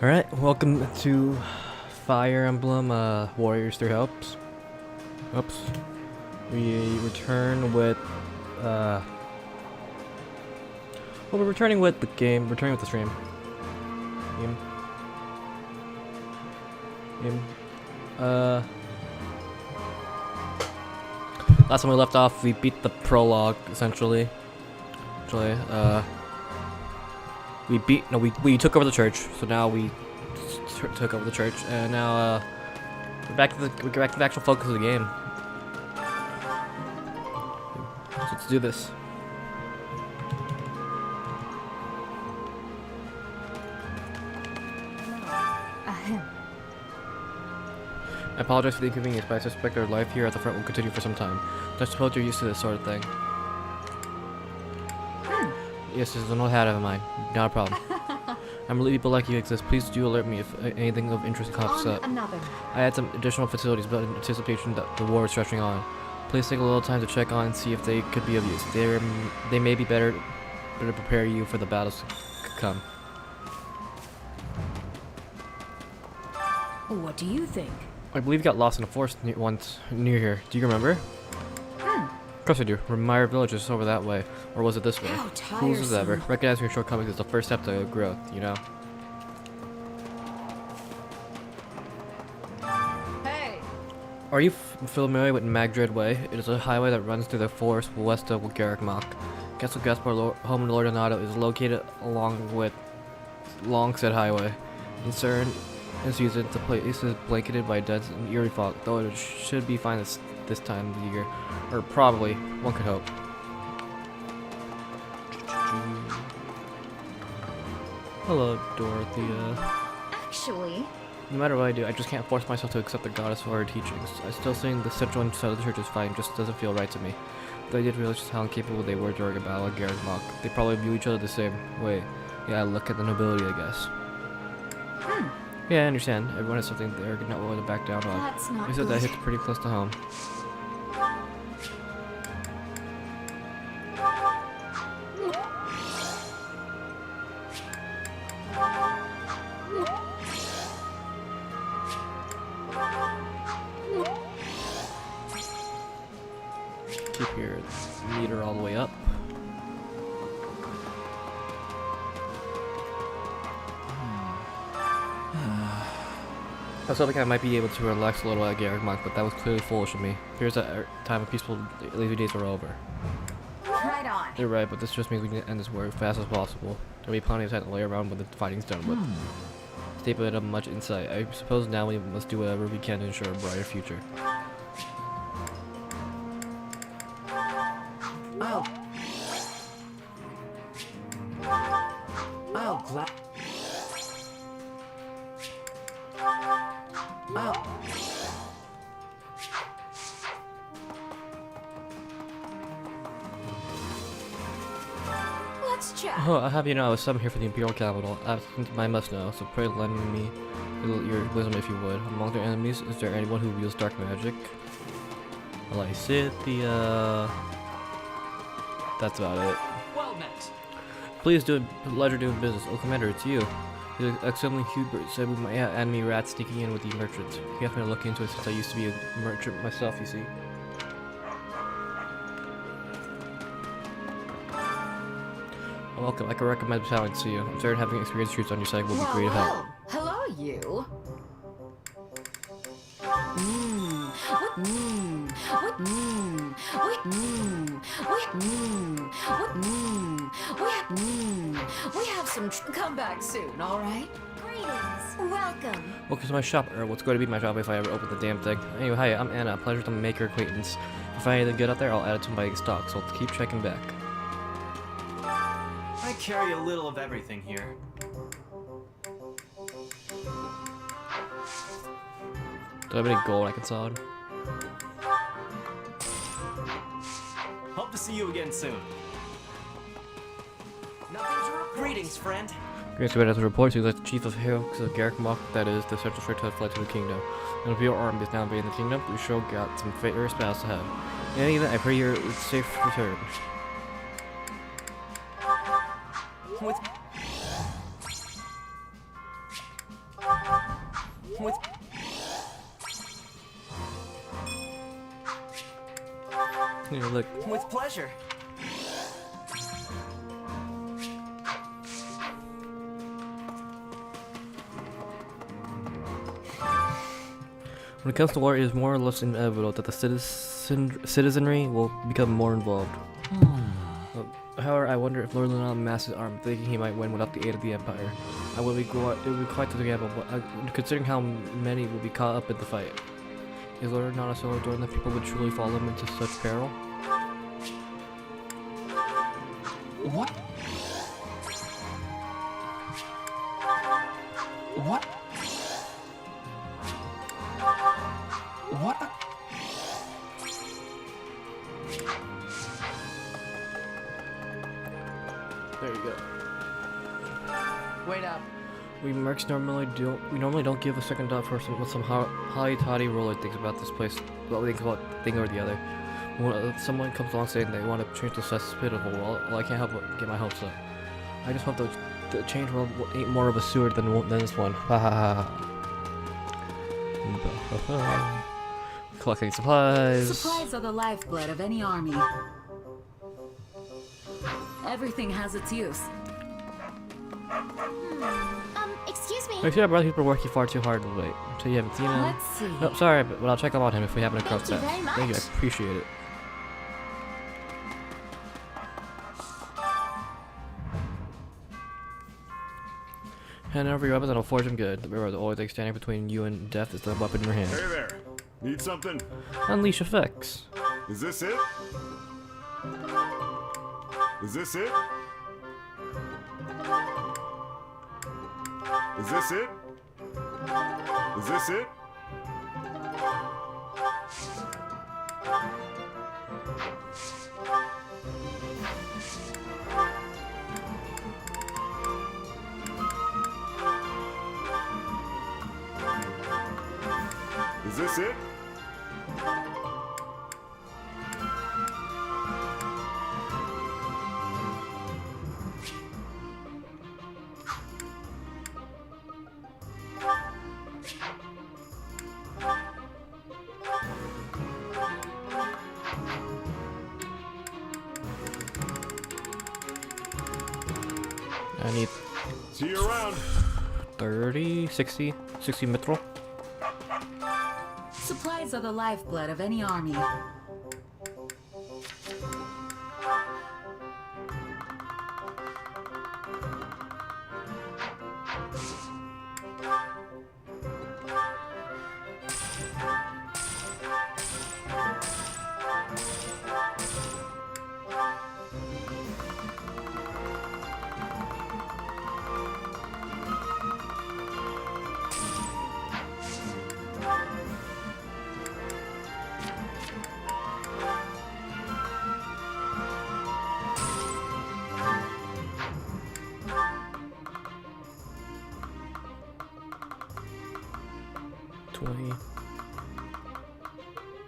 Alright, welcome to Fire Emblem Warriors 3 Helps. Oops. We return with we're returning with the game, returning with the stream. Last time we left off, we beat the prologue, essentially. We took over the church, so now we took over the church, and now we're back to the actual focus of the game. So let's do this. I apologize for the inconvenience, but I suspect our life here at the front will continue for some time. I suppose you're used to this sort of thing. Yes, this is an old habit of mine. Not a problem. I'm really people like you exist. Please do alert me if anything of interest comes up. I had some additional facilities built in anticipation that the war is stretching on. Please take a little time to check on and see if they could be of use. They may be better to prepare you for the battles to come. What do you think? I believe you got lost in a forest once near here. Do you remember? Of course I do. Remire village is over that way. Or was it this way? Fools as ever. Recognizing your shortcomings is the first step to growth, you know? Hey! Are you familiar with Magdred Way? It is a highway that runs through the forest west of Garrickmock. Castle Gaspar, home to Lord Donato, is located along said highway. In certain seasons, the place is blanketed by dense and eerie fog, though it should be fine this time of the year. Or probably, one could hope. Hello, Dorothea. Actually... No matter what I do, I just can't force myself to accept the goddess or her teachings. I still think the central side of the church is fine, just doesn't feel right to me. But I did realize just how incapable they were during a battle at Garrickmock. They probably view each other the same way. Yeah, look at the nobility, I guess. Yeah, I understand. Everyone has something they're not willing to back down on. That's not You said that hits pretty close to home. Keep your meter all the way up. I was hoping I might be able to relax a little at Garrickmock, but that was clearly foolish of me. Here's that time of peaceful lazy days are over. Right on. You're right, but this just means we can end this war as fast as possible. There'll be plenty of time to lay around when the fighting's done with. Stay put up much insight. I suppose now we must do whatever we can to ensure a brighter future. Oh. Oh, glad. Oh. Let's chat. Oh, I'll have you know I was summoned here for the Imperial Capital. I must know, so pray lend me your wisdom if you would. Among their enemies, is there anyone who wields dark magic? Lysithea... That's about it. Well met. Please do a pleasure doing business. Oh, Commander, it's you. The Assembly Hubert said we might have enemy rats sneaking in with the merchants. He asked me to look into it since I used to be a merchant myself, you see. Well, welcome. I can recommend talent to you. I'm certain having experienced troops on your side will be great help. Hello, you. We have some come back soon, all right? Greetings. Welcome. Welcome to my shop, or what's going to be my shop if I ever open the damn thing. Anyway, hi, I'm Anna. Pleasure to make your acquaintance. If I find anything good out there, I'll add it to my stock, so I'll keep checking back. I carry a little of everything here. Do I have any gold I can sell him? Hope to see you again soon. Nothing to report. Greetings, friend. Greetings, to the report to the chief of Hills of Garrickmock, that is, the central church has fled to the kingdom. An imperial army is now invading the kingdom. We sure got some fierce battles ahead. In any event, I pray you're safe return. With With Here, look. with pleasure. When it comes to war, it is more or less inevitable that the citizenry will become more involved. However, I wonder if Lord Lunan masses arm, thinking he might win without the aid of the Empire. It would be quite the gamble, but considering how many will be caught up in the fight. Is Lord not so adorned that people would truly follow him into such peril? What? What? What? There you go. Wait up. We mercs normally don't give a second thought for what some hotty-toddy ruler thinks about this place, what we think about thing or the other. When someone comes along saying they want to change the cesspit, well, I can't help but get my hopes up. I just hope the change world ain't more of a sewer than this one. Ha ha ha. Collecting supplies. Supplies are the lifeblood of any army. Everything has its use. Excuse me. I see our brother people working far too hard lately. So you haven't seen him? Let's see. Oh, sorry, but I'll check up on him if we happen to cross Thank you paths. very much. Thank you, I appreciate it. Hand over your weapons and I'll forge them good. Remember, the only thing standing between you and death is the weapon in your hand. Hey there. Need something? Unleash effects. Is this it? Is this it? Is this it? Is this it? Is this it? I need See you around. 30, 60 mithril. Supplies are the lifeblood of any army. $20,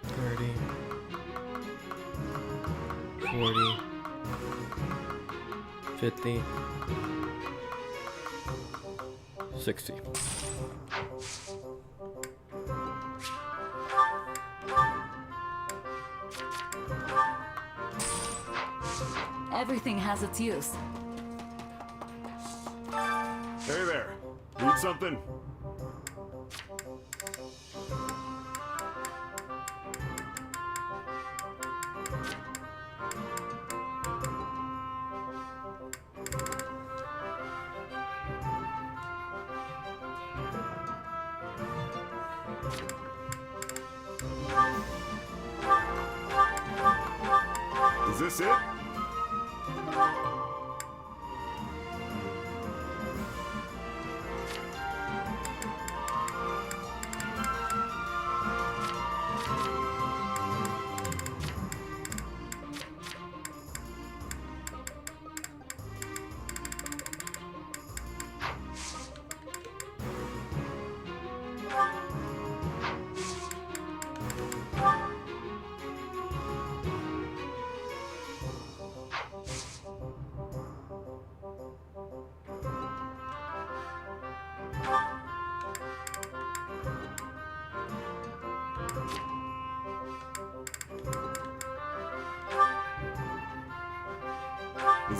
30, 40, 50, 60. Everything has its use. Hey there. Need something? Is this it?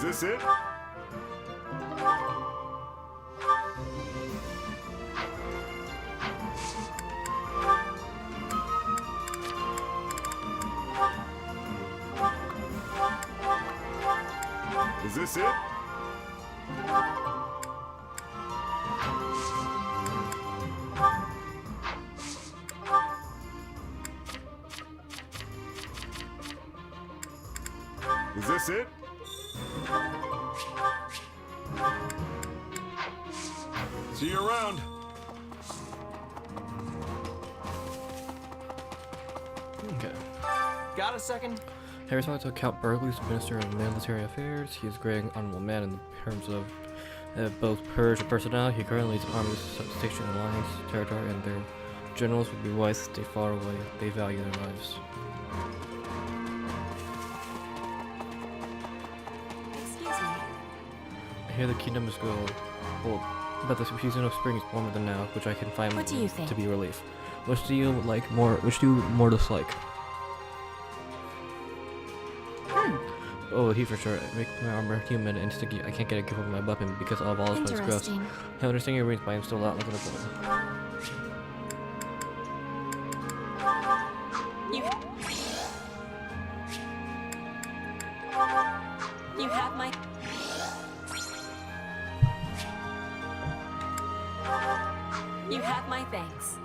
this it? Is this it? Is this it? See you around. Okay. Got a second? Harry's talking to Count Burgley's Minister of Military Affairs. He is a great honorable man in terms of both purge and personnel. He currently leads armies stationed in Alliance territory, and their generals would be wise to stay far away. They value their lives. Excuse me. I hear the kingdom is cold, but the season of spring is warmer than now, which I can find What do you think? to be relief. Which do you like more? Which do you more dislike? Oh, he for sure. Make my armor human and sticky. I can't get a grip of my weapon because all of it's gross. Interesting. I understand your rings, but I'm still out looking at them. You have my... You have my thanks.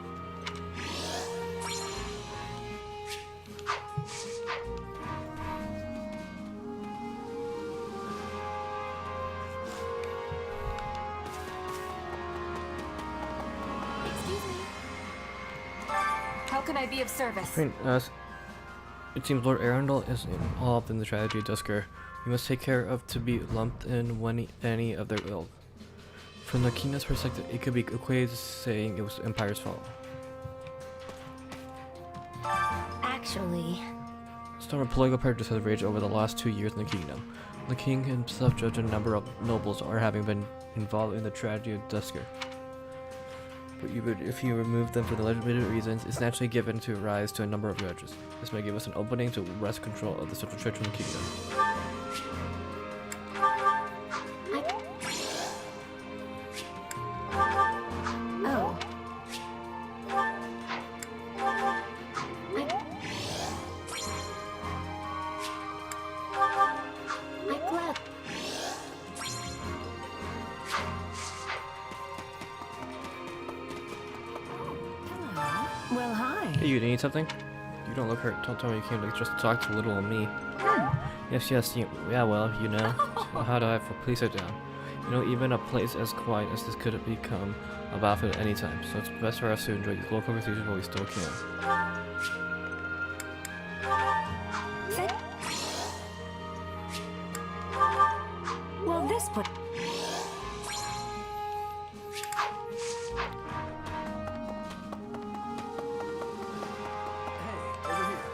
Excuse me. How can I be of service? It seems Lord Arundel is involved in the tragedy of Dusker. We must take care of to be lumped in when any of their ilk. From the kingdom's perspective, it could be equated to saying it was the Empire's fault. Actually... A storm of political prejudice has raged over the last 2 years in the kingdom. The king himself judged a number of nobles are having been involved in the tragedy of Dusker. But if you remove them for the legitimate reasons, it's naturally given to rise to a number of judges. This may give us an opening to wrest control of the central church in the kingdom. Oh. I'm glad. Well, hi. Hey, you need something? You don't look hurt. Don't tell me you came to just talk to little old me. Yes, yeah, well, you know. So how do I please sit down? You know, even a place as quiet as this could have become a battlefield at any time, so it's best for us to enjoy these little conversations while we still can. Well, this put...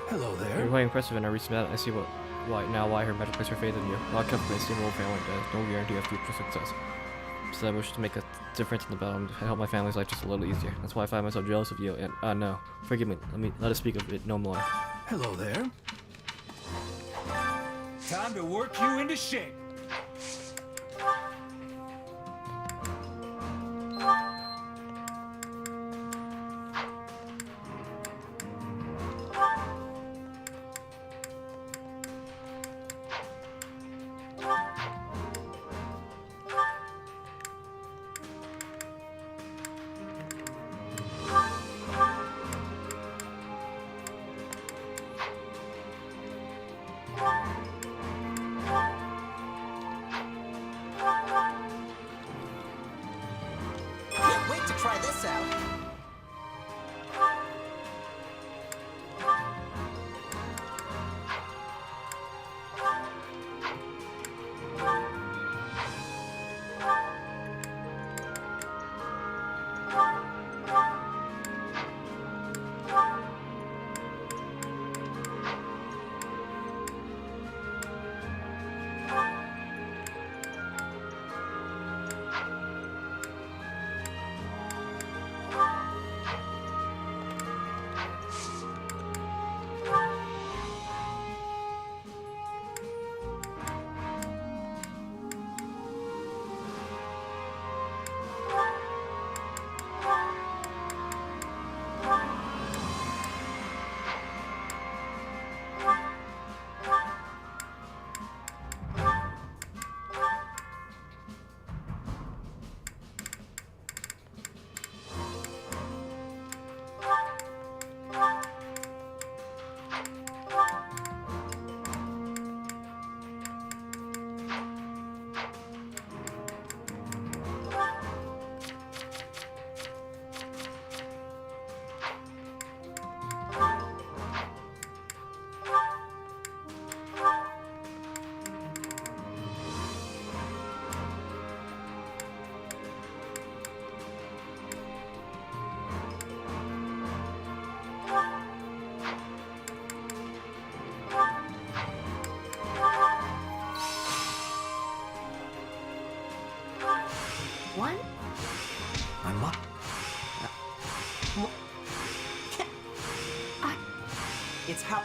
Hello there. You're quite impressive in our recent battle. I see why her magic placed her faith in you. Lock up my stable family does no guarantee of future success. So I wish to make a difference in the battle and help my family's life just a little easier. That's why I find myself jealous of you. And no, forgive me. Let us speak of it no more. Hello there. Time to work you into shape. Can't wait to try this out. It's how.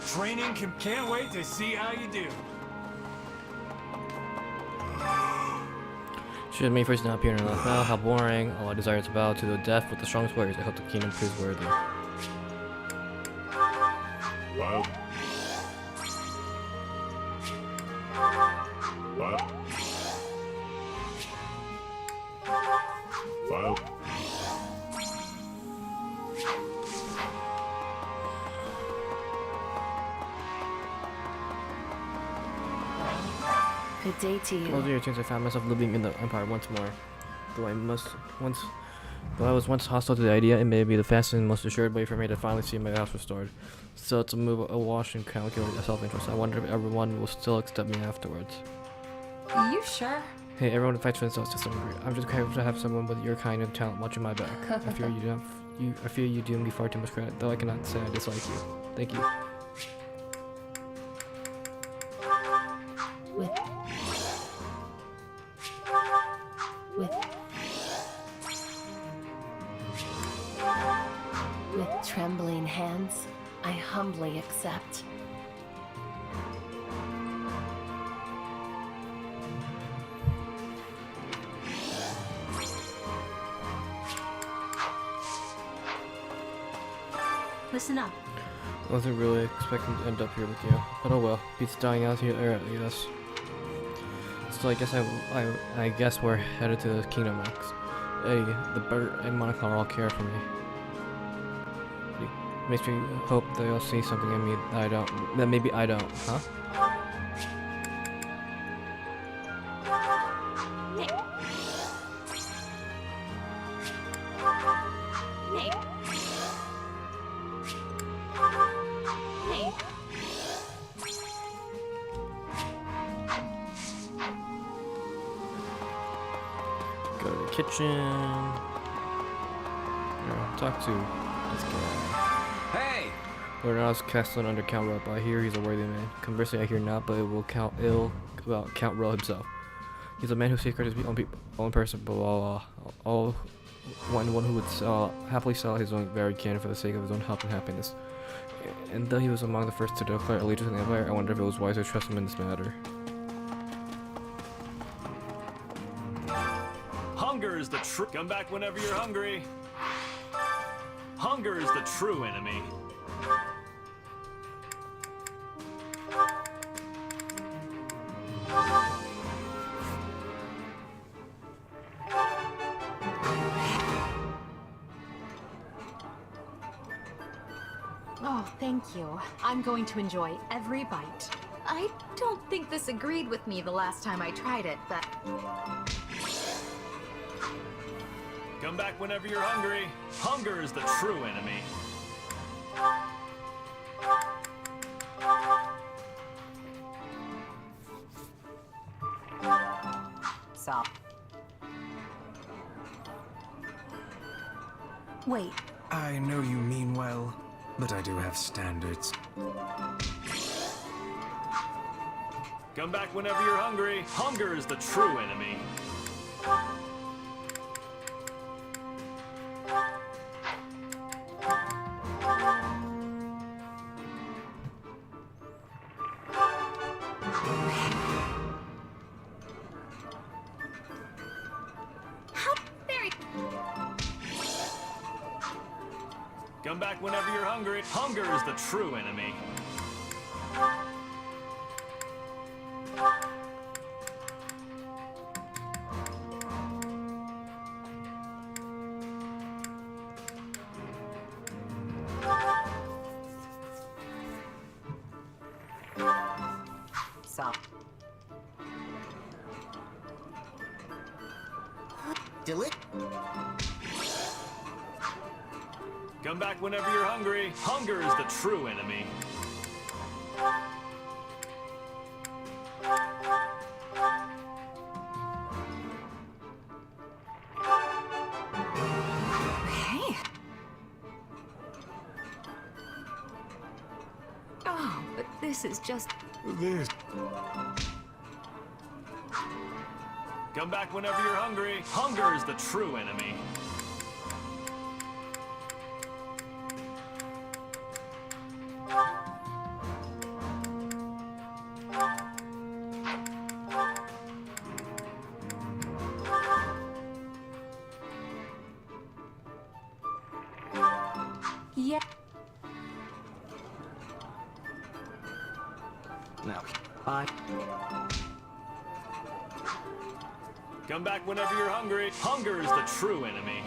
Training can't wait to see how you do. Should me first not appear in the last battle. How boring. All I desire is to bow to the death with the strongest warriors. I hope the kingdom proves worthy. Well. Well. Well. Good day to you. Well, dear chance I found myself living in the Empire once more. Though I was once hostile to the idea, it may be the fastest and most assured way for me to finally see my house restored. Still, it's a move awash in calculated self-interest. I wonder if everyone will still accept me afterwards. You sure? Hey, everyone fights for themselves to some degree. I'm just grateful to have someone with your kind of talent watching my back. I fear you do me far too much credit, though I cannot say I dislike you. Thank you. With trembling hands, I humbly accept. Listen up. I wasn't really expecting to end up here with you, but oh well. Beats dying out here, I guess. So I guess we're headed to the Kingdom Max. Hey, the bird and Monaco all care for me. It makes me hope they'll see something in me that maybe I don't, huh? Go to the kitchen. Talk to this guy. Hey! Lord Oz Castellan under Count Ro, but I hear he's a worthy man. Conversely, I hear not, but it will count ill about Count Ro himself. He's a man who safeguards his own person, but one who would happily sell his own very can for the sake of his own health and happiness. And though he was among the first to declare allegiance to the Empire, I wonder if it was wise to trust him in this matter. Hunger is the true. Come back whenever you're hungry. Hunger is the true enemy. Oh, thank you. I'm going to enjoy every bite. I don't think this agreed with me the last time I tried it, but... Come back whenever you're hungry. Hunger is the true enemy. Stop. Wait, I know you mean well, but I do have standards. Come back whenever you're hungry. Hunger is the true enemy. Come back whenever you're hungry. Hunger is the true enemy. Stop. Come back whenever you're hungry. Hunger is the true enemy. hey. Oh, but this is just... This. Come back whenever you're hungry. Hunger is the true enemy. Yeah. Now, bye. Come back whenever you're hungry. Hunger is the true enemy.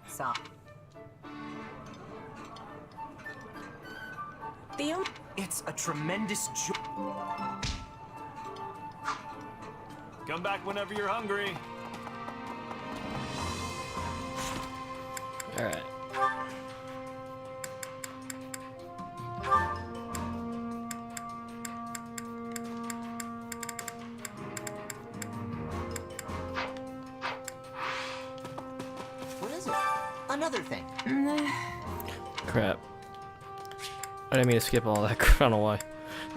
So. It's a tremendous joy. Come back whenever you're hungry. Alright. What is it? Another thing. Crap. I didn't mean to skip all that. I don't know why.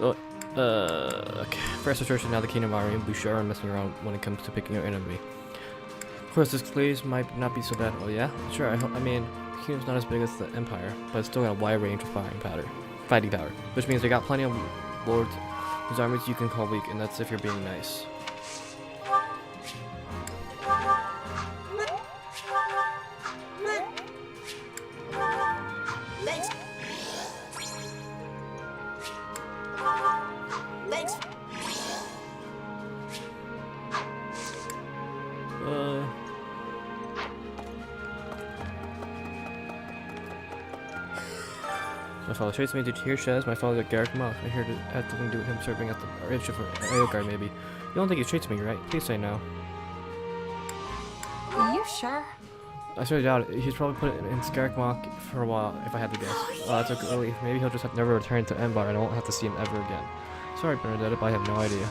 Oh, okay. First assertion, now the Kingdom Army, and be sure I'm messing around when it comes to picking your enemy. Of course, this glaze might not be so bad. Oh yeah? Sure, I mean, the Kingdom's not as big as the Empire, but it's still got a wide range of fighting power. Which means they got plenty of lords whose armies you can call weak, and that's if you're being nice. Thanks. Thanks. My father chased me. Did you hear, Shaz? My father's at Garrick Mock. I heard it had something to do with him serving at the ridge of Aelgar, maybe. You don't think he's chasing me, right? Please say no. Are you sure? I swear to doubt it. He's probably put it in Garrick Mock for a while, if I had to guess. That's a good relief. Maybe he'll just have never return to Embar and I won't have to see him ever again. Sorry, Bernadette, but I have no idea.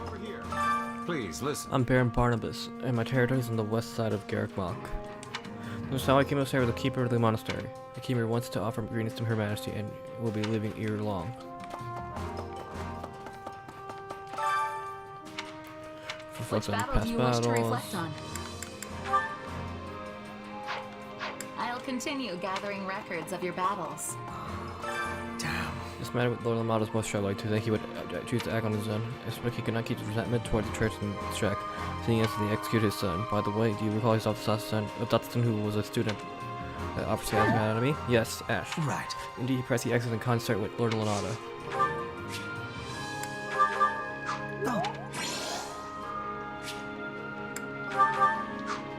Over here. Please listen. I'm Baron Barnabas, and my territory is on the west side of Garrick Mock. This is how I came to stay with the keeper of the monastery. The keeper wants to offer greetings to Her Majesty and will be leaving ere long. Which battle do you wish to reflect on? I'll continue gathering records of your battles. Damn. This matter with Lord Lamont is most troubling. To think he would choose to act on his own. I suspect he could not keep his resentment toward the church in check, seeing as they executed his son. By the way, do you recall his son, Dunstan, who was a student at Officer Academy? Yes, Ash. Right. Indeed, he pressed the exit in concert with Lord Lanata. No.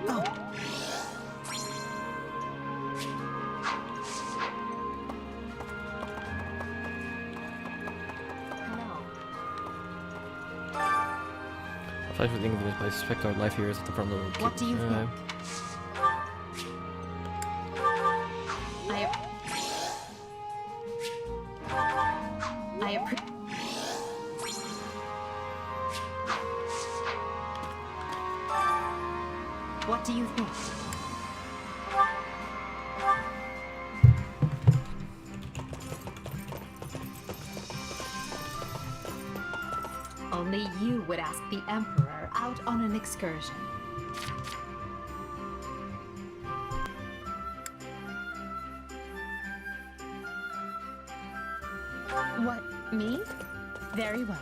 No. Aside from the English, but I suspect our life here is at the front of the What do you think? I appreciate. What do you think? Only you would ask the Emperor out on an excursion. What, me? Very well.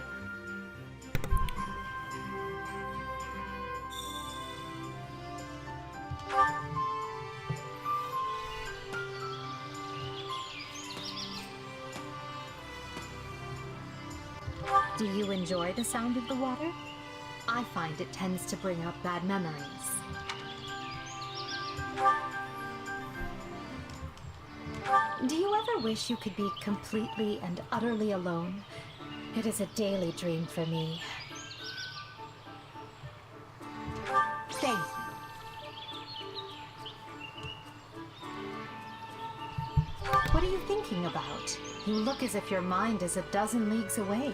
Do you enjoy the sound of the water? I find it tends to bring up bad memories. Do you ever wish you could be completely and utterly alone? It is a daily dream for me. Thank you. What are you thinking about? You look as if your mind is a dozen leagues away.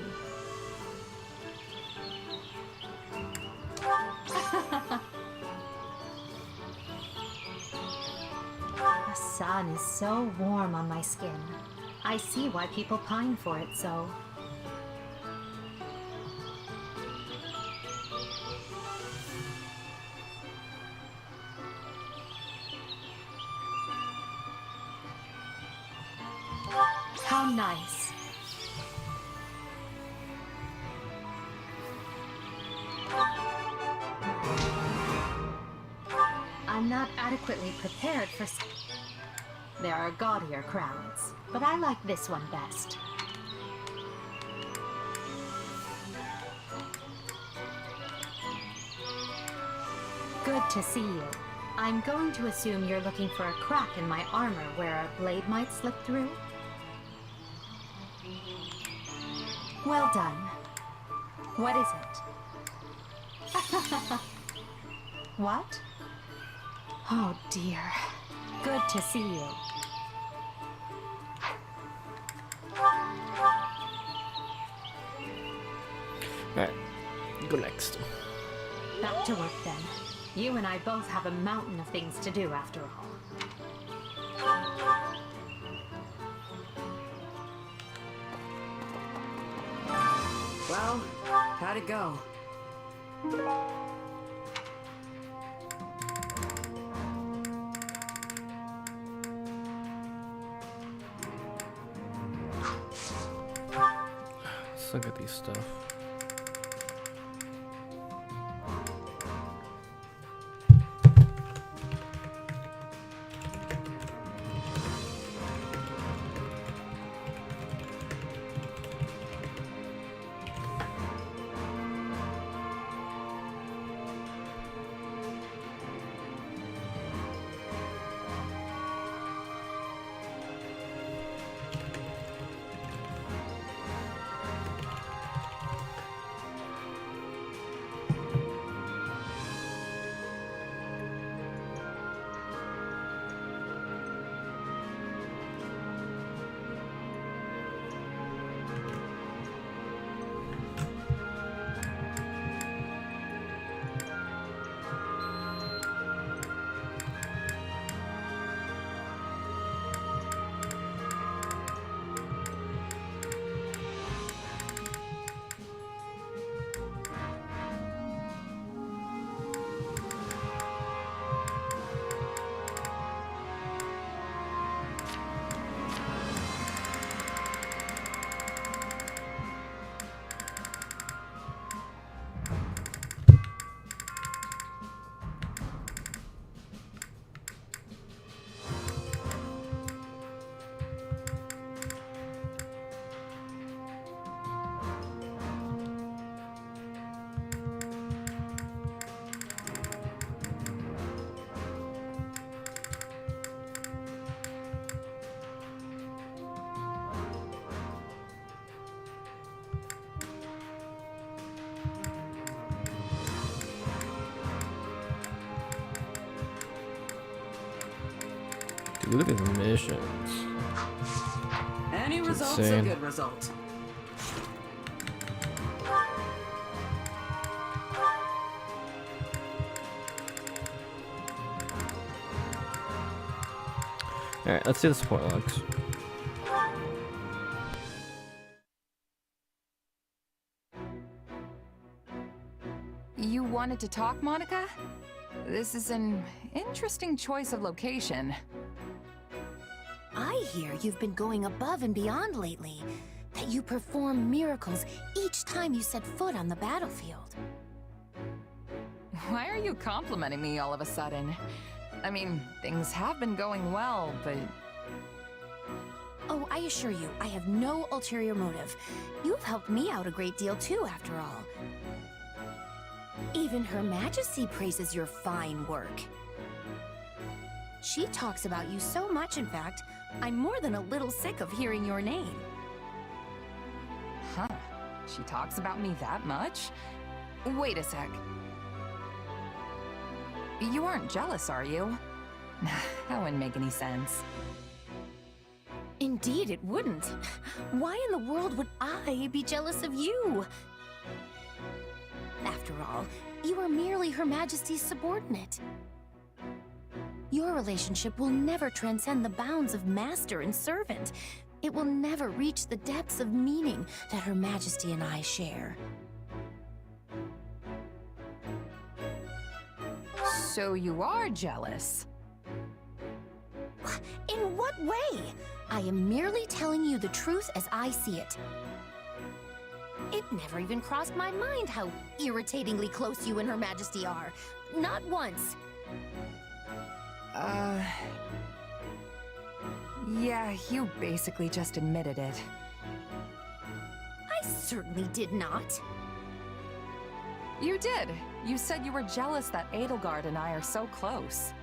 sun is so warm on my skin. I see why people pine for it so. How nice. I'm not adequately prepared for There are gaudier crowds, but I like this one best. Good to see you. I'm going to assume you're looking for a crack in my armor where a blade might slip through. Well done. What is it? What? Oh dear. Good to see you. Alright, go next. Back to work then. You and I both have a mountain of things to do after all. Well, how'd it go? Let's look at these stuff. Dude, look at the missions. Any result's a insane. good result. Alright, let's see the support logs. You wanted to talk, Monica? This is an interesting choice of location. I hear you've been going above and beyond lately. That you perform miracles each time you set foot on the battlefield. Why are you complimenting me all of a sudden? I mean, things have been going well, but... Oh, I assure you, I have no ulterior motive. You've helped me out a great deal too, after all. Even Her Majesty praises your fine work. She talks about you so much, in fact, I'm more than a little sick of hearing your name. Huh. She talks about me that much? Wait a sec. You aren't jealous, are you? That wouldn't make any sense. Indeed, it wouldn't. Why in the world would I be jealous of you? After all, you are merely Her Majesty's subordinate. Your relationship will never transcend the bounds of master and servant. It will never reach the depths of meaning that Her Majesty and I share. So you are jealous? In what way? I am merely telling you the truth as I see it. It never even crossed my mind how irritatingly close you and Her Majesty are. Not once. Yeah, you basically just admitted it. I certainly did not. You did. You said you were jealous that Edelgard and I are so close.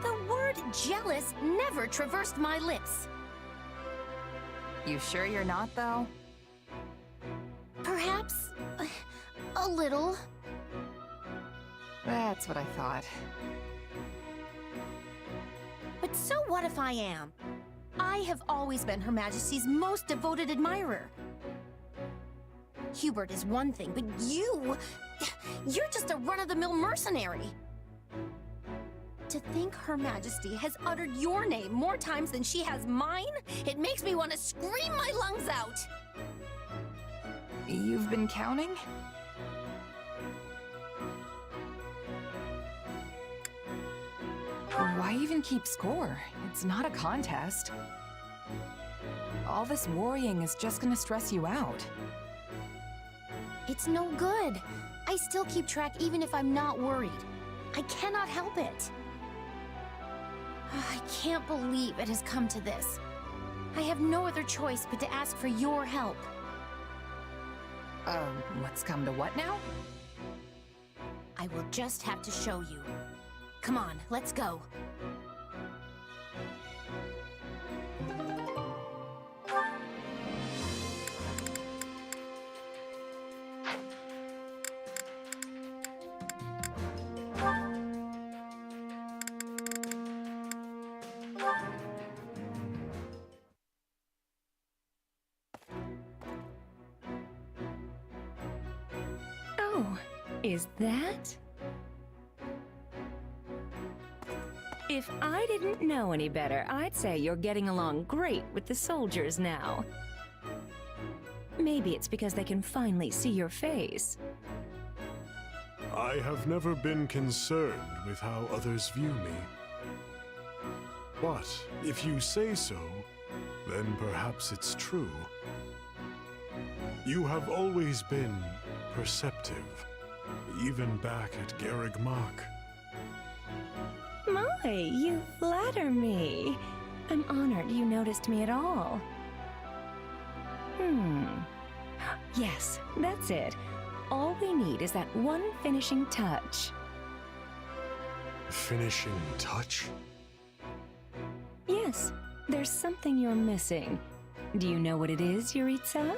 The word jealous never traversed my lips. You sure you're not, though? Perhaps a little. That's what I thought. But so what if I am? I have always been Her Majesty's most devoted admirer. Hubert is one thing, but you're just a run-of-the-mill mercenary. To think Her Majesty has uttered your name more times than she has mine, it makes me want to scream my lungs out. You've been counting? Why even keep score? It's not a contest. All this worrying is just gonna stress you out. It's no good. I still keep track even if I'm not worried. I cannot help it. I can't believe it has come to this. I have no other choice but to ask for your help. What's come to what now? I will just have to show you. Come on, let's go. Oh, is that? If I didn't know any better, I'd say you're getting along great with the soldiers now. Maybe it's because they can finally see your face. I have never been concerned with how others view me. But if you say so, then perhaps it's true. You have always been perceptive, even back at Garreg Mach. My, you flatter me. I'm honored you noticed me at all. Yes, that's it. All we need is that one finishing touch. Finishing touch? Yes, there's something you're missing. Do you know what it is, Yuritsa?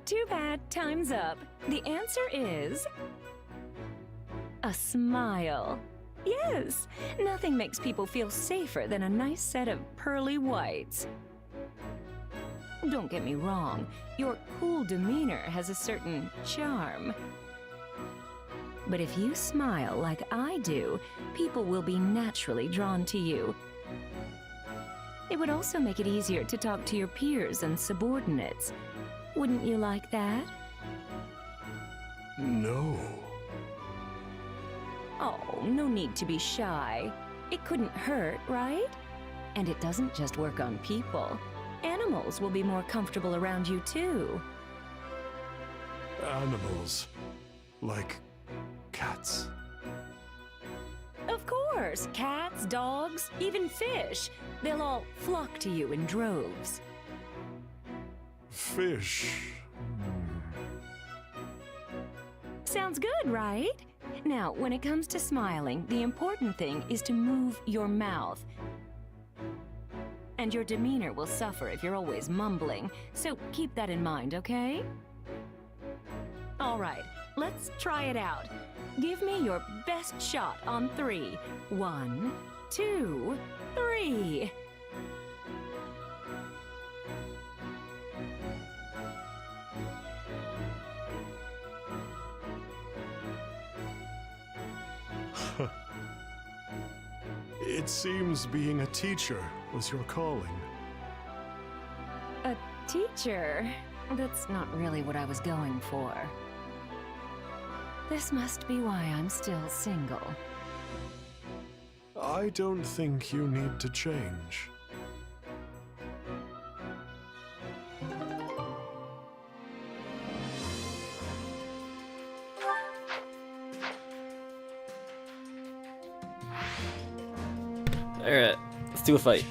Too bad, time's up. The answer is... a smile. Yes, nothing makes people feel safer than a nice set of pearly whites. Don't get me wrong, your cool demeanor has a certain charm. But if you smile like I do, people will be naturally drawn to you. It would also make it easier to talk to your peers and subordinates. Wouldn't you like that? No. Oh, no need to be shy. It couldn't hurt, right? And it doesn't just work on people. Animals will be more comfortable around you, too. Animals. Like cats. Of course! Cats, dogs, even fish. They'll all flock to you in droves. Fish. Sounds good, right? Now, when it comes to smiling, the important thing is to move your mouth. And your demeanor will suffer if you're always mumbling, so keep that in mind, okay? All right, let's try it out. Give me your best shot on 3. 1, 2, 3. It seems being a teacher was your calling. A teacher? That's not really what I was going for. This must be why I'm still single. I don't think you need to change. Alright, let's do a fight.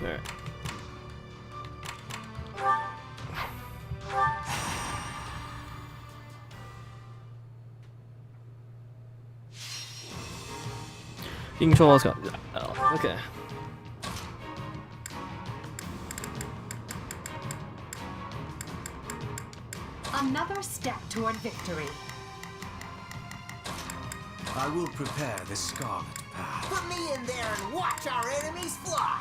Alright. You can control all this. Oh, okay. Another step toward victory. I will prepare the Scarlet Path. Put me in there and watch our enemies fly!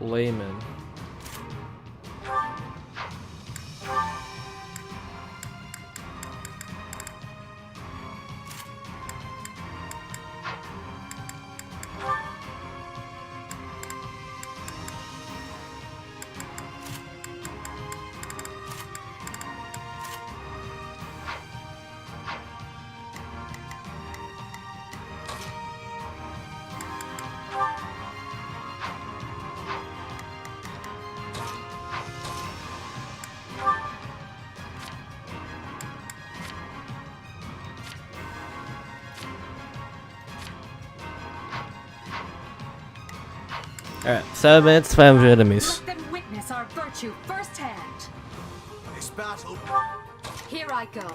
Layman. Alright, 7 minutes, 500 enemies. Let them witness our virtue firsthand. This battle... Here I go.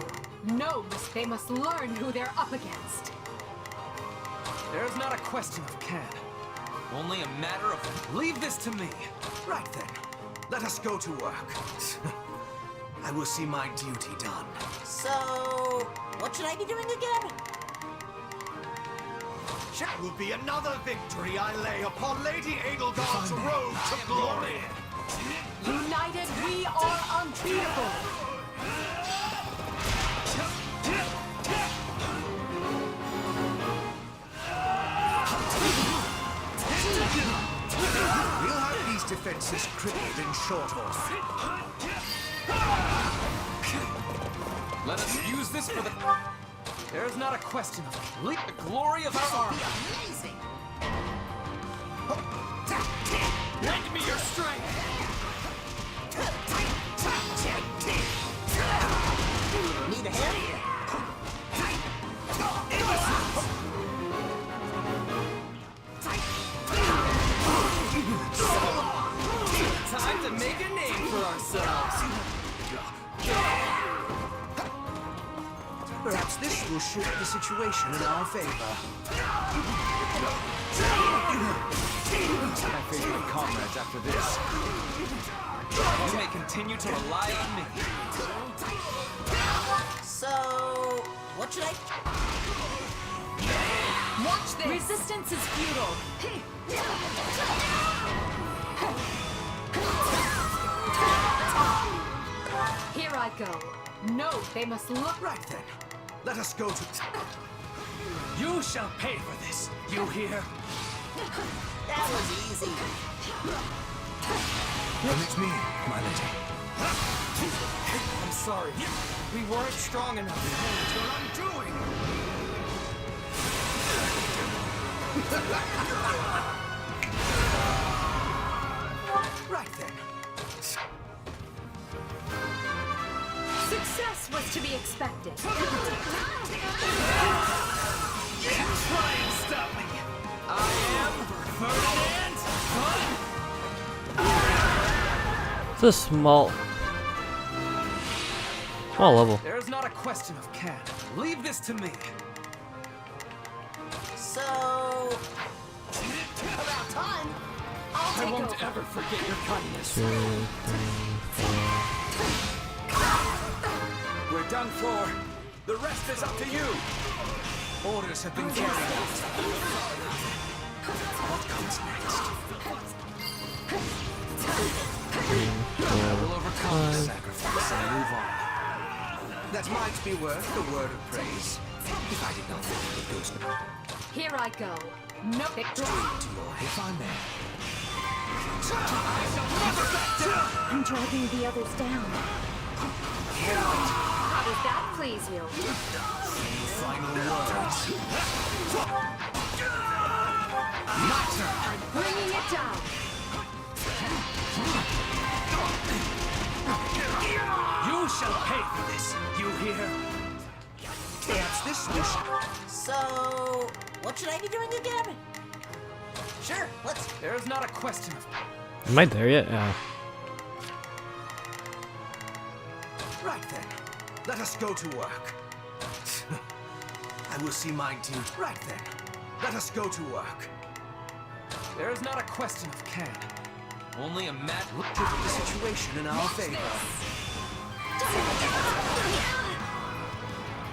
They must learn who they're up against. There's not a question of can. Only a matter of leave this to me. Right then, let us go to work. I will see my duty done. So... what should I be doing again? It will be another victory I lay upon Lady Edelgard's road to glory. United, we are unbeatable. We'll have these defenses crippled in short order. Let us use this for the... There's not a question of leap the glory of our army. Amazing! Lend me your strength. Need a hand? Time to make a name for ourselves. Perhaps this will shift the situation in our favor. My favorite comrades after this. You may continue to rely on me. So... what should I... Watch this! Resistance is futile. Here I go. They must look... Right then, let us go to... You shall pay for this. You hear? That was easy. Permit me, my lady. I'm sorry. We weren't strong enough. It's your undoing. Right then. Success was to be expected. Try and stop me. I am Ferdinand. It's a small level. There's not a question of can. Leave this to me. So... about time. I won't ever forget your kindness. 2, 3, 4. We're done for. The rest is up to you. Orders have been carried out. What comes next? I will overcome the sacrifice and move on. That might be worth a word of praise. If I did not think it goes Here I go. No victory. to your if I may. I'm dragging the others down. How does that please you? Final words. My turn. I'm bringing it down. You shall pay for this. You hear? Perhaps this mission. So... what should I be doing again? Sure, let's... There's not a question of... Am I there yet? Yeah. Right then. Let us go to work. I will see my team. Right then. Let us go to work. There's not a question of can. Only a mad look Put the situation in our favor.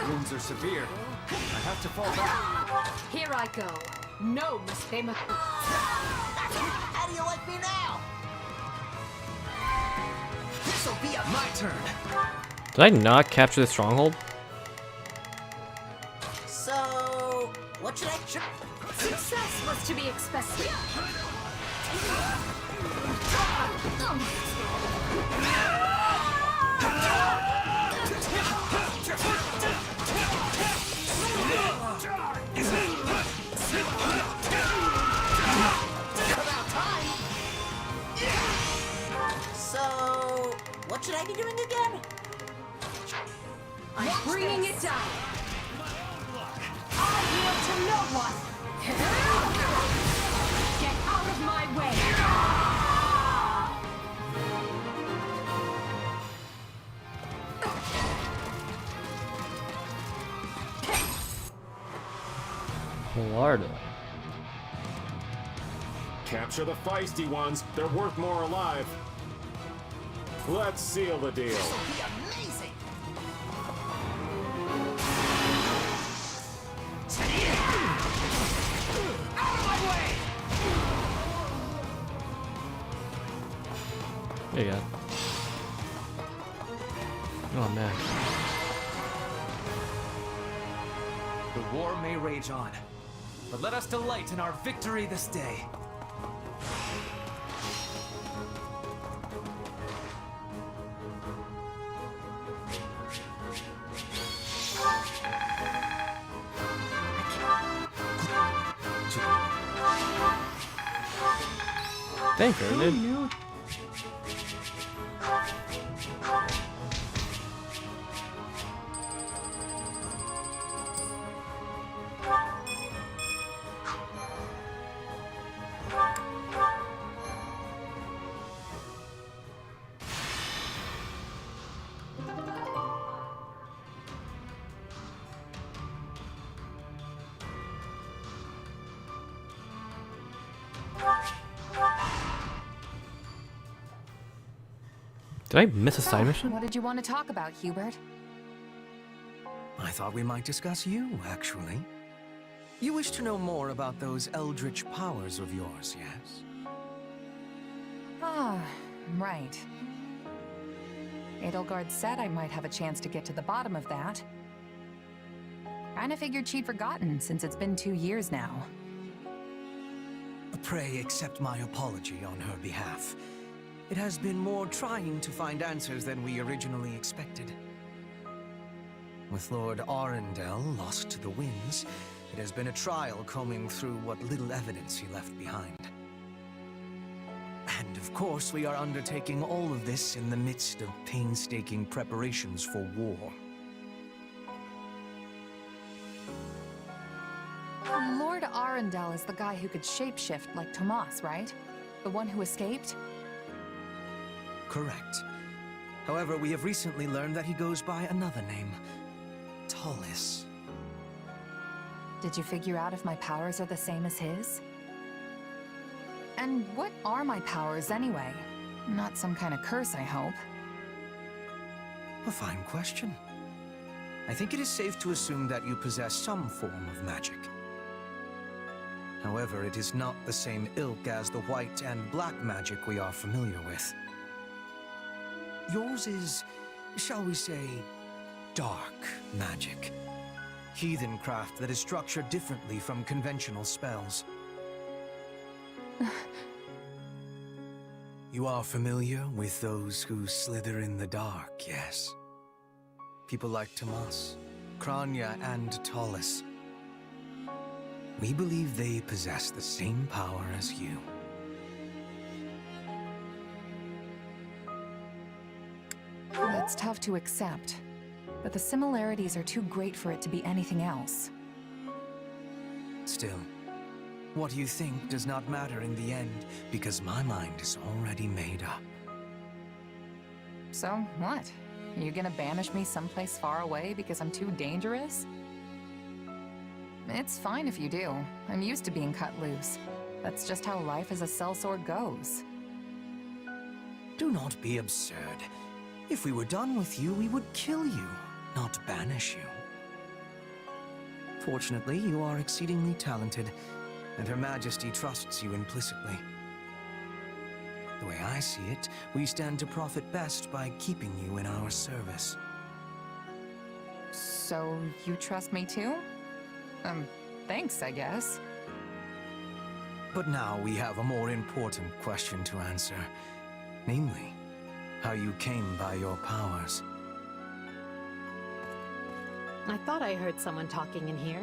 Wounds are severe. I have to fall back. Here I go. No mistake. How do you like me now? This'll be my turn. Did I not capture the stronghold? So... what should I... Success was to be expected. So... what should I be doing again? I'm bringing it down. I yield to no one. Get out of my way. Florida. Capture the feisty ones. They're worth more alive. Let's seal the deal. This'll be amazing! Out of my way! There you go. Oh man. The war may rage on, but let us delight in our victory this day. Thank her, dude. Did I miss a side mission? What did you want to talk about, Hubert? I thought we might discuss you, actually. You wish to know more about those eldritch powers of yours, yes? Ah, right. Edelgard said I might have a chance to get to the bottom of that. Kinda figured she'd forgotten since it's been 2 years now. Pray accept my apology on her behalf. It has been more trying to find answers than we originally expected. With Lord Arundel lost to the winds, it has been a trial combing through what little evidence he left behind. And of course, we are undertaking all of this in the midst of painstaking preparations for war. Lord Arundel is the guy who could shapeshift like Tomas, right? The one who escaped? Correct. However, we have recently learned that he goes by another name. Tallis. Did you figure out if my powers are the same as his? And what are my powers anyway? Not some kind of curse, I hope. A fine question. I think it is safe to assume that you possess some form of magic. However, it is not the same ilk as the white and black magic we are familiar with. Yours is, shall we say, dark magic. Heathen craft that is structured differently from conventional spells. You are familiar with those who slither in the dark, yes? People like Tomas, Kranya, and Tallis. We believe they possess the same power as you. That's tough to accept, but the similarities are too great for it to be anything else. Still, what you think does not matter in the end, because my mind is already made up. So, what? You gonna banish me someplace far away because I'm too dangerous? It's fine if you do. I'm used to being cut loose. That's just how life as a sellsword goes. Do not be absurd. If we were done with you, we would kill you, not banish you. Fortunately, you are exceedingly talented, and Her Majesty trusts you implicitly. The way I see it, we stand to profit best by keeping you in our service. So, you trust me too? Thanks, I guess. But now we have a more important question to answer. Namely, how you came by your powers. I thought I heard someone talking in here.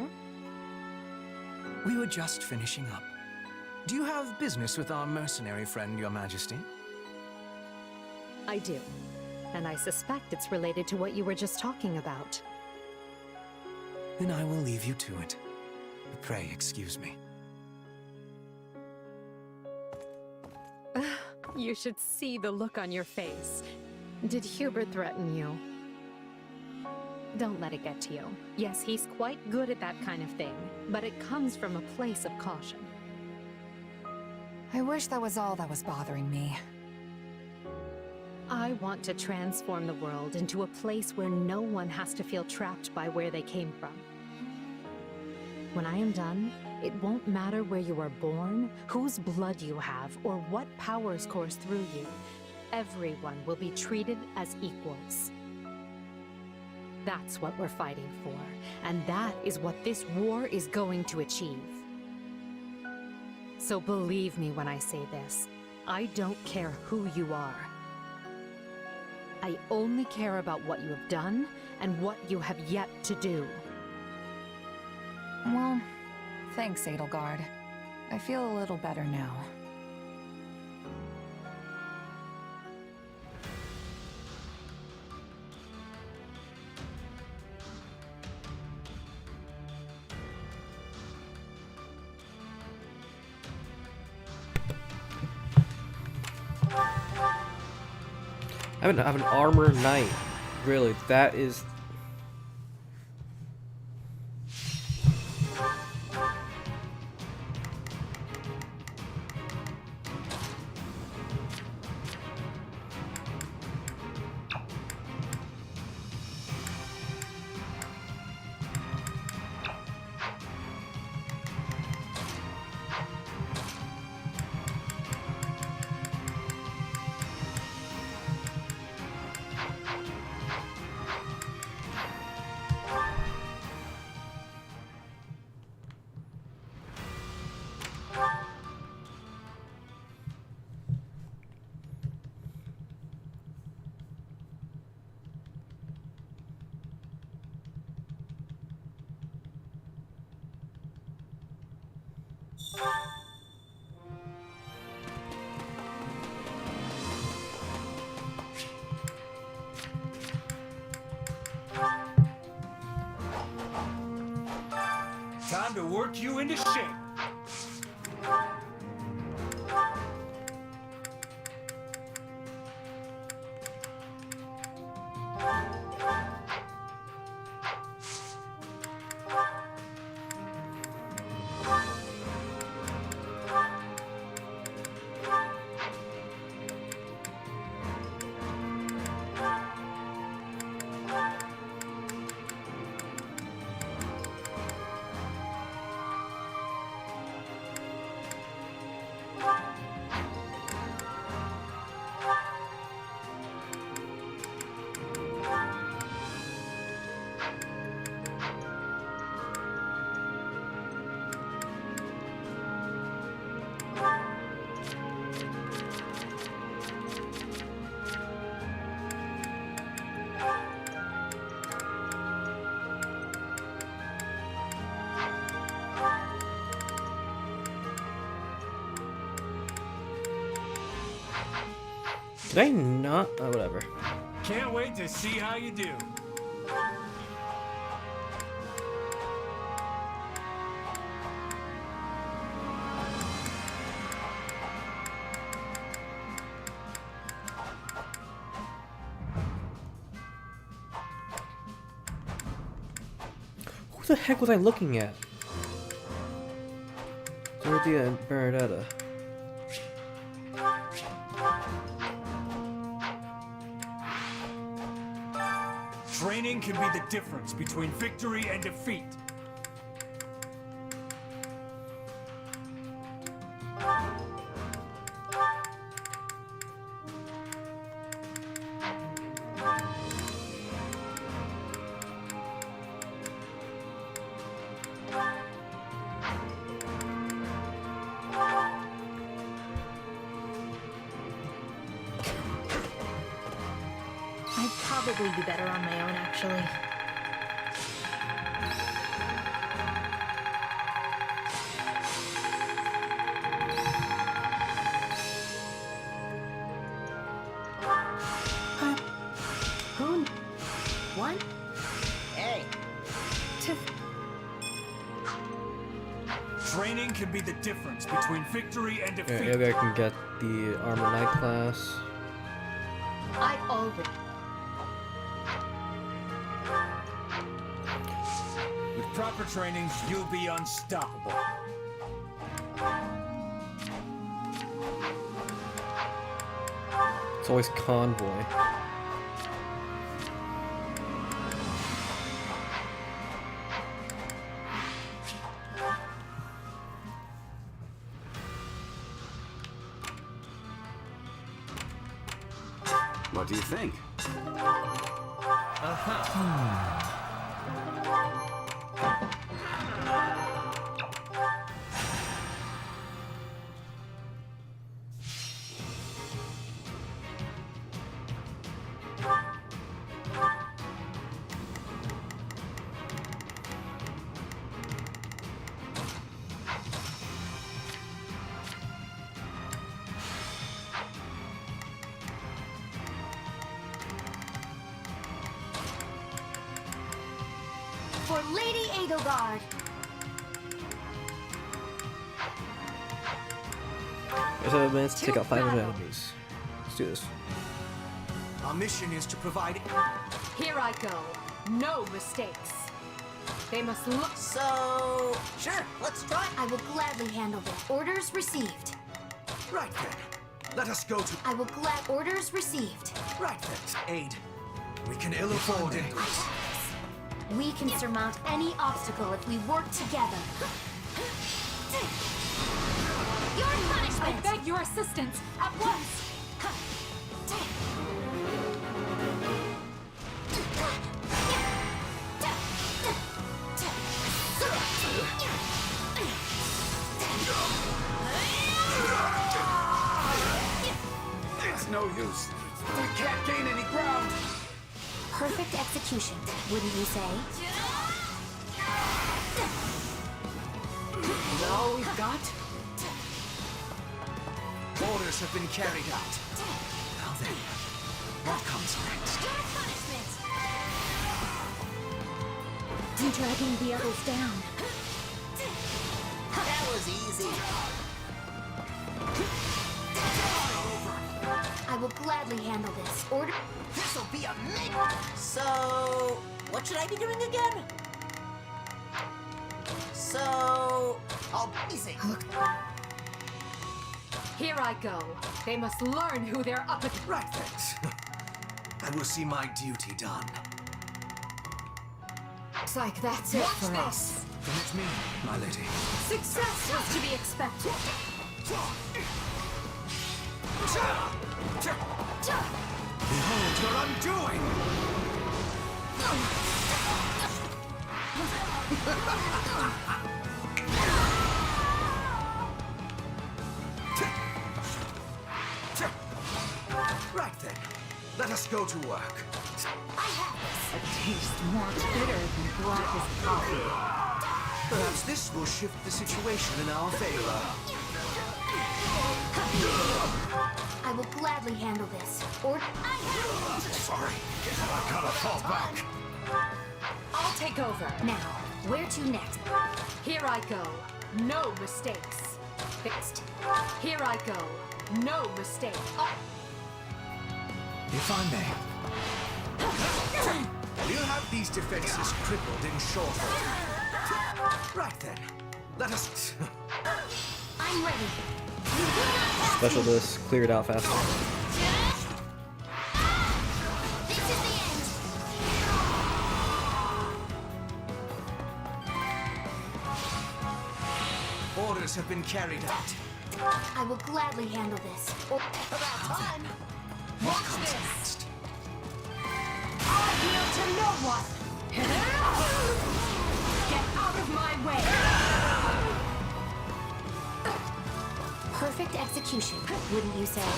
We were just finishing up. Do you have business with our mercenary friend, Your Majesty? I do. And I suspect it's related to what you were just talking about. Then I will leave you to it. Pray excuse me. You should see the look on your face. Did Hubert threaten you? Don't let it get to you. Yes, he's quite good at that kind of thing, but it comes from a place of caution. I wish that was all that was bothering me. I want to transform the world into a place where no one has to feel trapped by where they came from. When I am done, it won't matter where you were born, whose blood you have, or what powers course through you. Everyone will be treated as equals. That's what we're fighting for, and that is what this war is going to achieve. So believe me when I say this, I don't care who you are. I only care about what you have done and what you have yet to do. Well, thanks, Edelgard. I feel a little better now. I have an armor knight. Really, that is... Time to work you into shape. Did I not? Oh, whatever. Can't wait to see how you do. Who the heck was I looking at? Dorothea and Bernadetta. Training can be the difference between victory and defeat. I'd probably be better on my own, actually. Who? What? Hey. Training can be the difference between victory and defeat. Yeah, maybe I can get the Armor Knight class. I already... With proper training, you'll be unstoppable. It's always Convoy. What do you think? For Lady Edelgard. There's 7 minutes to take out 500 enemies. Let's do this. Our mission is to provide... Here I go. No mistakes. They must look... So... Sure, let's try. I will gladly handle that. Orders received. Right then. Let us go to... I will glad... Orders received. Right then. Aid. We can ill afford it. We can surmount any obstacle if we work together. Your punishment! I beg your assistance at once! It's no use. We can't gain any ground. Perfect execution, wouldn't you say? Is that all we've got? Orders have been carried out. Now then, what comes next? Your punishment! I'm dragging the others down. was easy. I will gladly handle this. Order. This'll be amazing. So, what should I be doing again? So, I'll easy. Here I go. They must learn who they're up against. Right, thanks. I will see my duty done. Looks like that's it for us. Permit me, my lady. Success was to be expected. Behold your undoing! Right then, let us go to work. A taste more bitter than blackest coffee. Perhaps this will shift the situation in our favor. I will gladly handle this. Sorry, I gotta fall back. I'll take over. Now, where to next? Here I go. No mistakes. Fixed. Here I go. No mistake. If I may. We'll have these defenses crippled in short order. Right then, let us... I'm ready. Special disc, clear it out faster. This is the end. Orders have been carried out. I will gladly handle this. About time. What comes next? I yield to no one. Get out of my way. Perfect execution, wouldn't you say?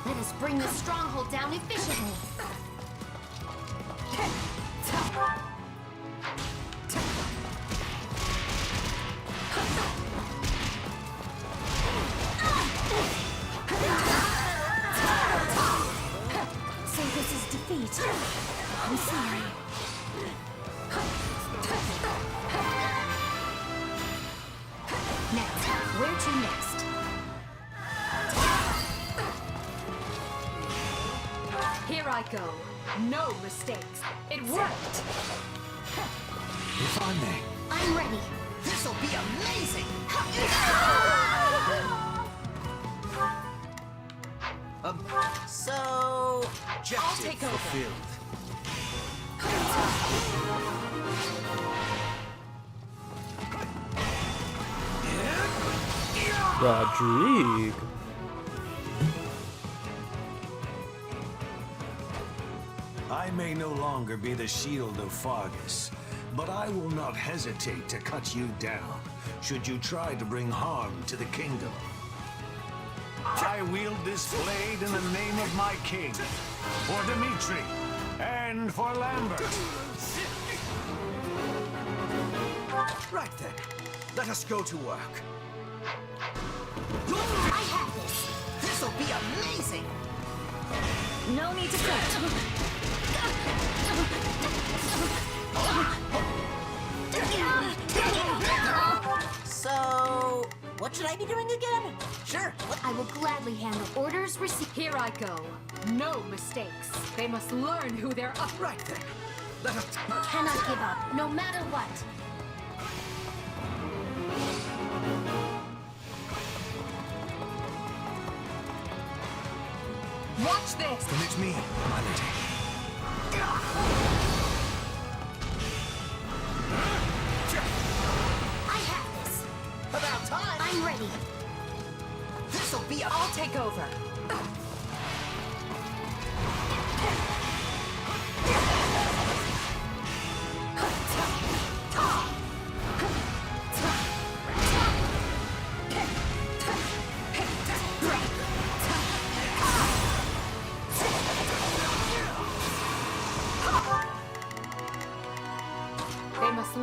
Let us bring this stronghold down efficiently. So this is defeat. I'm sorry. Next, where to next? Here I go. No mistakes. It worked. If I may. I'm ready. This'll be amazing. So, Objective take over. fulfilled. Rodrigue. I may no longer be the shield of Fargus, but I will not hesitate to cut you down, should you try to bring harm to the kingdom. I wield this blade in the name of my king, for Dimitri, and for Lambert. Right then, let us go to work. I have this. This'll be amazing. No need to fret. So, what should I be doing again? Sure. I will gladly handle orders received. Here I go. No mistakes. They must learn who they're up. Right then, let us... Cannot give up, no matter what. Watch this. Permit me, my lady. I have this. About time. I'm ready. This'll be a... I'll take over. They must.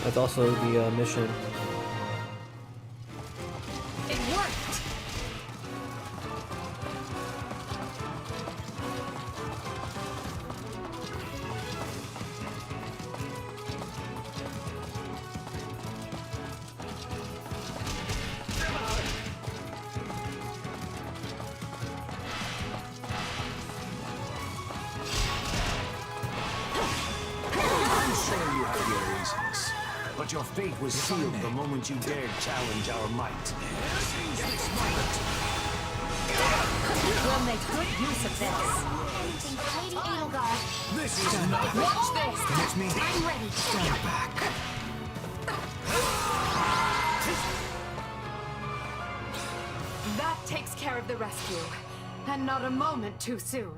That's also the mission. It worked. your fate was sealed the moment you dared challenge our might. We'll make good use of this. Anything for Lady Edelgard. This is not... Watch this! That's me. I'm ready. Stand back. That takes care of the rescue. And not a moment too soon.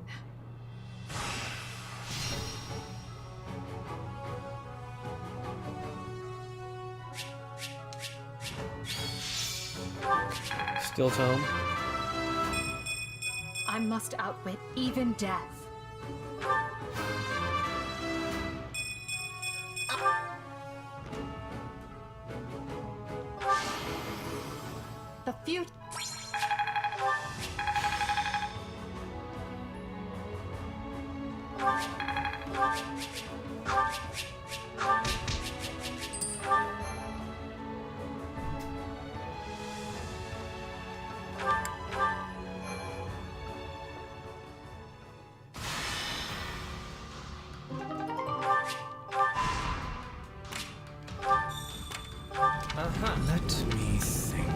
Still tome. I must outwit even death. The future. Let me think.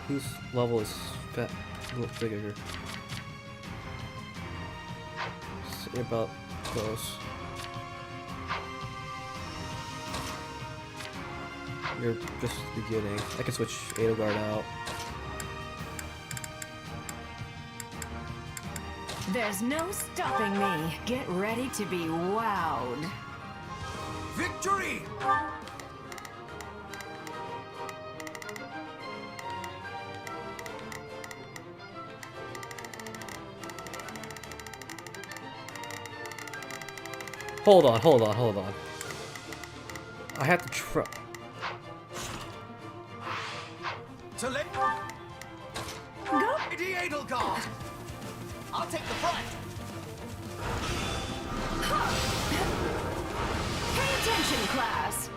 Whose level is fat? Look bigger here. Say about close. You're just beginning. I can switch Edelgard out. There's no stopping me. Get ready to be wowed. Victory! Hold on. I have to try. To let Go! Lady Edelgard! I'll take the front! Pay attention, class!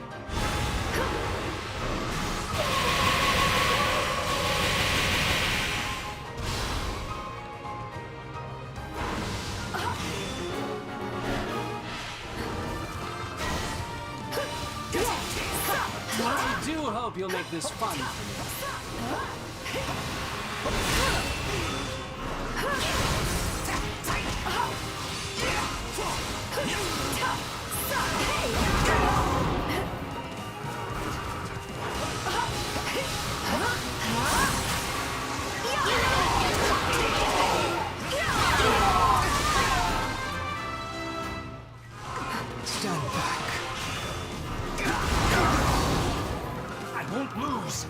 I do hope you'll make this fun for me. Stand back. I won't lose.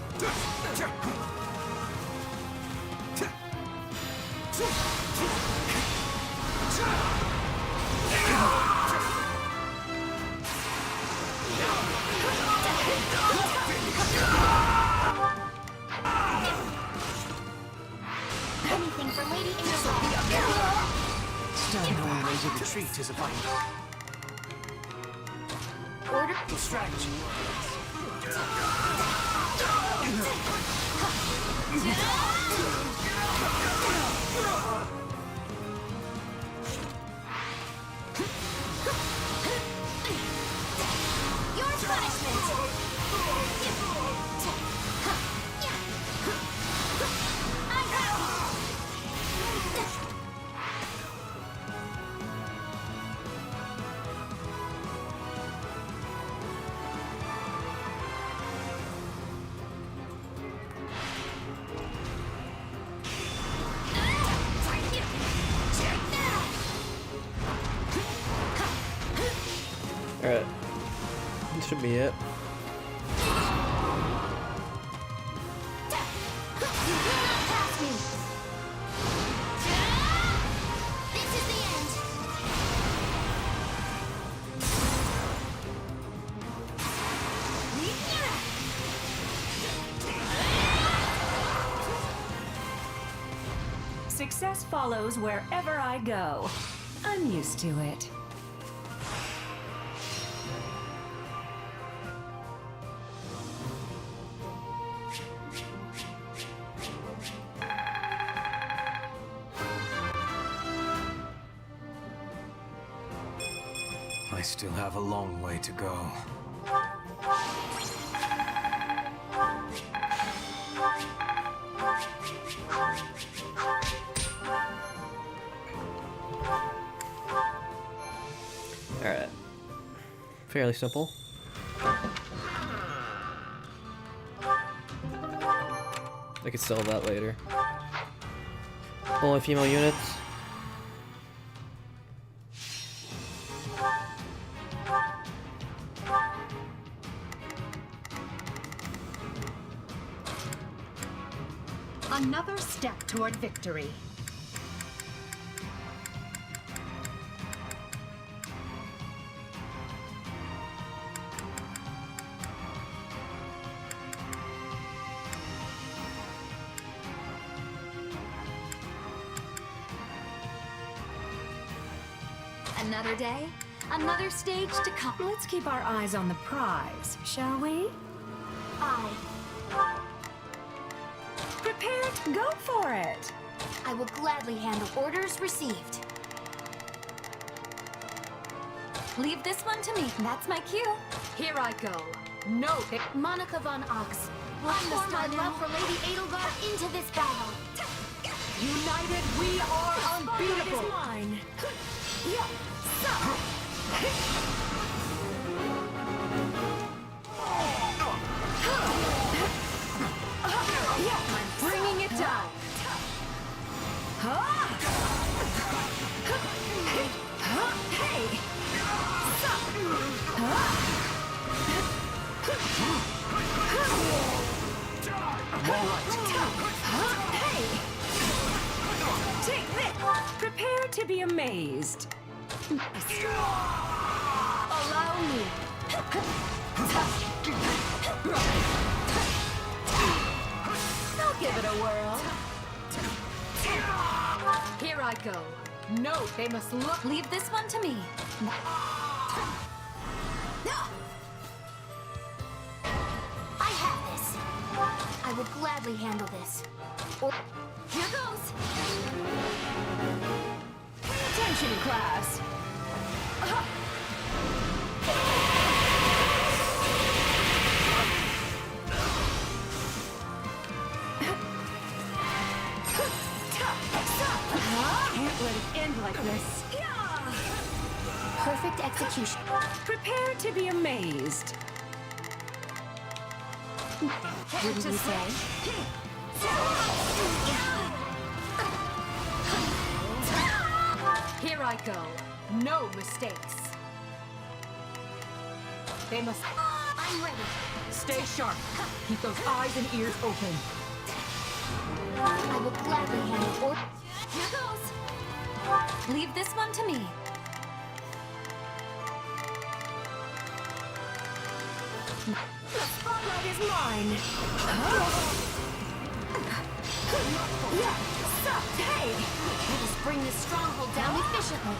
Anything for Lady Edelgard. Stand back. Ways of retreat is a fight. Order. The strategy. Your punishment. Alright. This should be it. This is the end. Success follows wherever I go. I'm used to it. still have a long way to go. Alright. Fairly simple. I could sell that later. Only female units. Another step toward victory. Another day, another stage to come. Let's keep our eyes on the prize, shall we? I Prepared? Go for it! I will gladly handle orders received. leave this one to me. That's my cue. Here I go. No, Monica von Ox will pour my love for Lady Edelgard into this battle. United, we are unbeatable. It is mine. I'm bringing it down. Hey! Hey! Take this! Prepare to be amazed. Allow me. I'll give it a whirl. Here I go. No, they must look. Leave this one to me. I have this. I will gladly handle this. Here goes. Attention, class. Can't let it end like this. Perfect execution. Prepare to be amazed. Wouldn't you say? Here I go. No mistakes. They must. I'm ready. Stay sharp. Keep those eyes and ears open. I will gladly handle orders. Here goes. Leave this one to me. The spotlight is mine. Hey! Let us bring this stronghold down efficiently.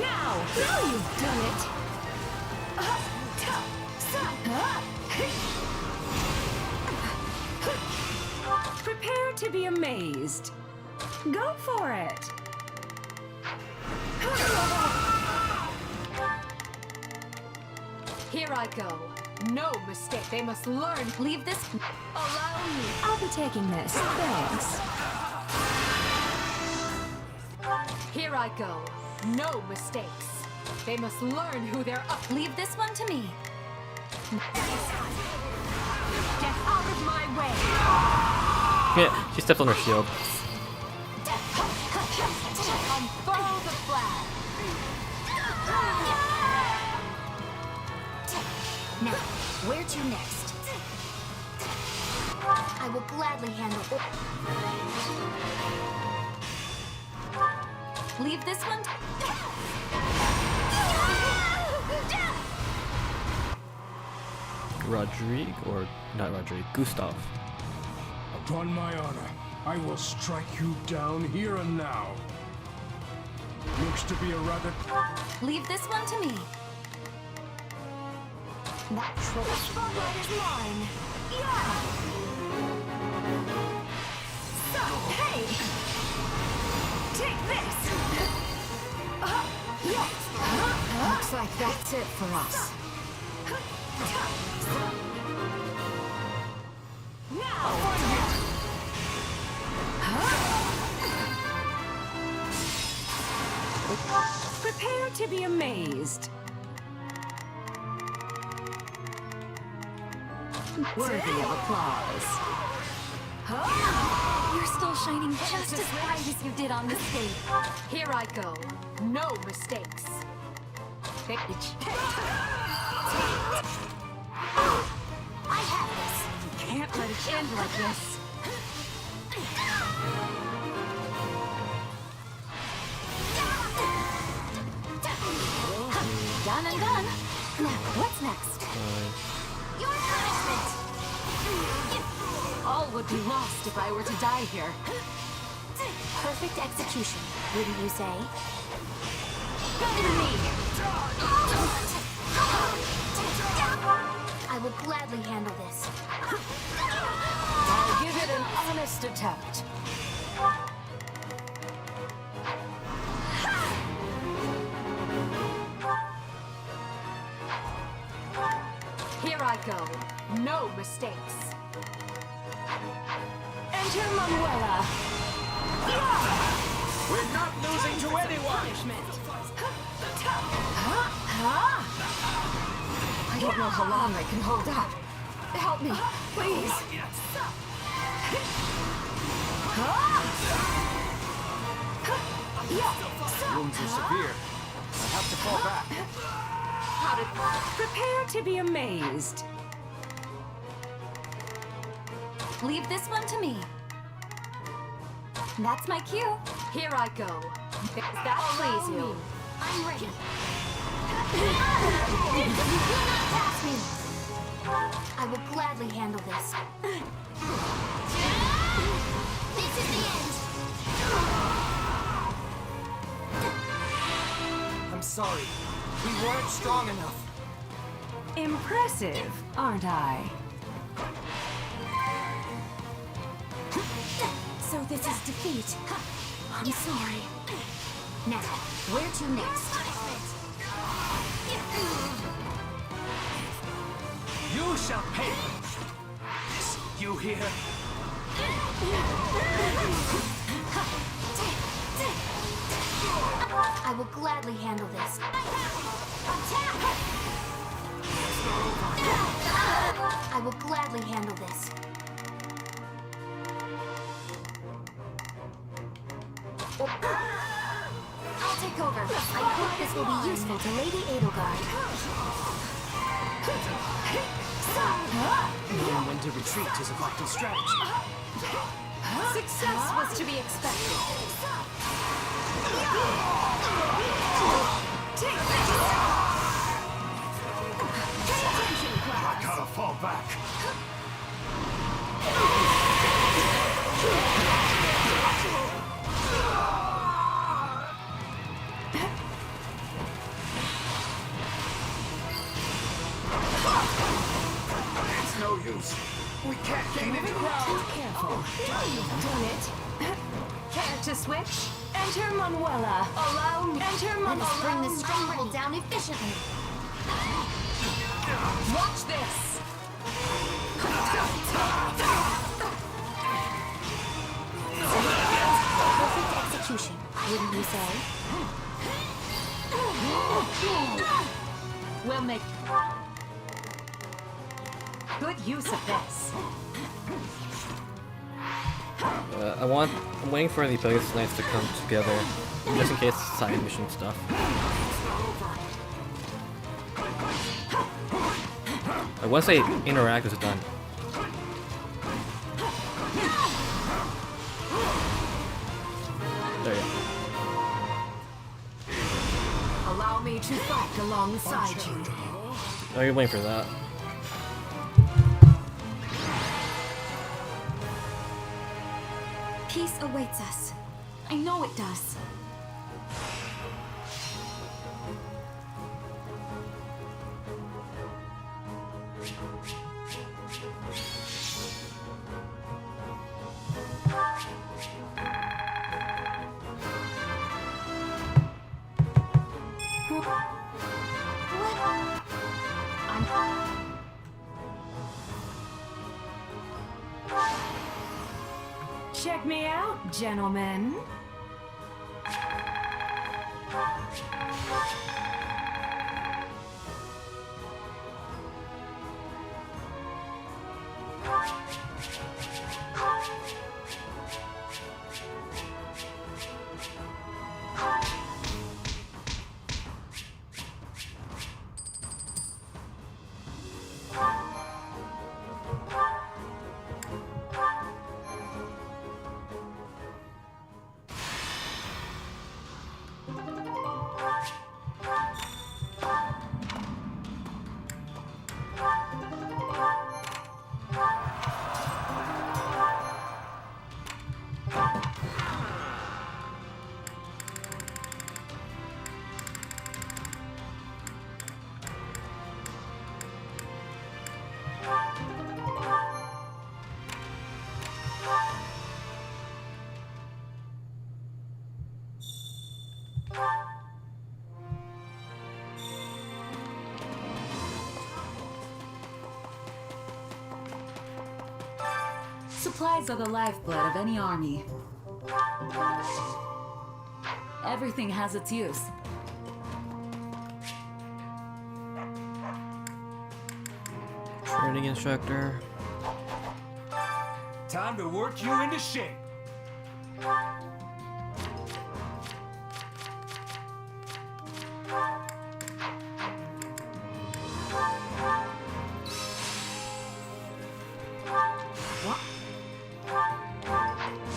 Now you've done it. Prepare to be amazed. Go for it. Here I go. No mistake. They must learn. Leave this. Allow me. I'll be taking this. Thanks. Here I go. No mistakes. They must learn who they're up. Leave this one to me. Get out of my way. Yeah, she stepped on her shield. Unfurl the flag. Now, where to next? I will gladly handle. Leave this one. Rodrigue, or not Rodrigue, Gustav. Upon my honor, I will strike you down here and now. Looks to be a rather... Leave this one to me. That troll spotlight is mine. Hey! Take this! Looks like that's it for us. Prepare to be amazed. Worthy of applause. You're still shining just as bright as you did on the stage. Here I go. No mistakes. I have this. You can't let it end like this. Done and done. Now, what's next? Your punishment. All would be lost if I were to die here. Perfect execution, wouldn't you say? Come to me! I will gladly handle this. I'll give it an honest attempt. Here I go. No mistakes. Enter Manuela. We're not losing to anyone! I don't know how long I can hold out. Help me, please. Wounds are severe. I have to fall back. How to prepare to be amazed. Leave this one to me. That's my cue. Here I go. Does that please you? I'm ready. You cannot pass me. I will gladly handle this. This is the end. I'm sorry. We weren't strong enough. Impressive, aren't I? So this is defeat. I'm sorry. Now, where to next? You shall pay. You hear? I will gladly handle this. Attack! I will gladly handle this. I'll take over. I hope this will be useful to Lady Edelgard. Knowing when to retreat is a vital strategy. Success was to be expected. Take this! I gotta fall back. It's no use. We can't gain any ground. Careful. Done it. Care to switch? Enter Manuela. Allow me. Enter Let us bring Manuela. this stronghold down efficiently. Watch this. Perfect execution, wouldn't you say? We'll make good use of this. I'm waiting for the Pegasus Knights to come together, just in case side mission stuff. Like once they interact, it's done. There you go. Allow me to fight alongside you. Oh, you're waiting for that. Peace awaits us. I know it does. Check me out, gentlemen. Supplies are the lifeblood of any army. Everything has its use. Training instructor. Time to work you into shape.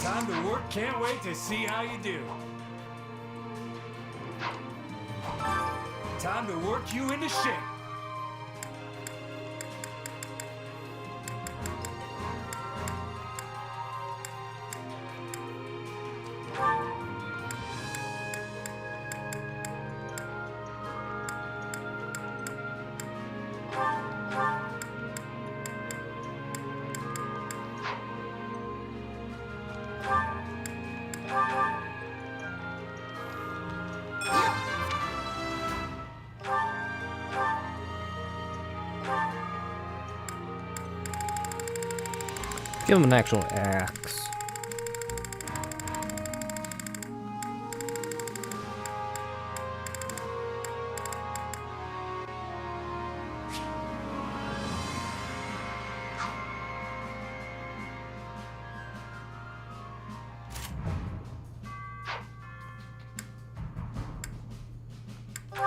Time to work, can't wait to see how you do. Time to work you into shape. Give him an actual axe.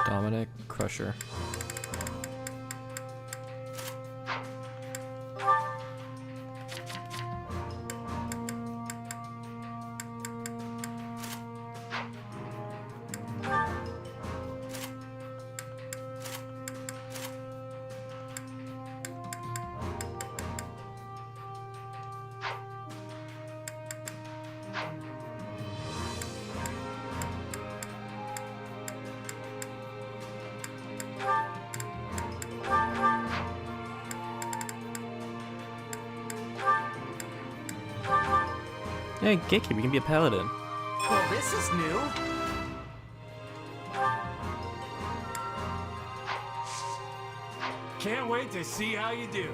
Dominic Crusher. Hey, Gatekeeper, you can be a paladin. Well, this is new. Can't wait to see how you do.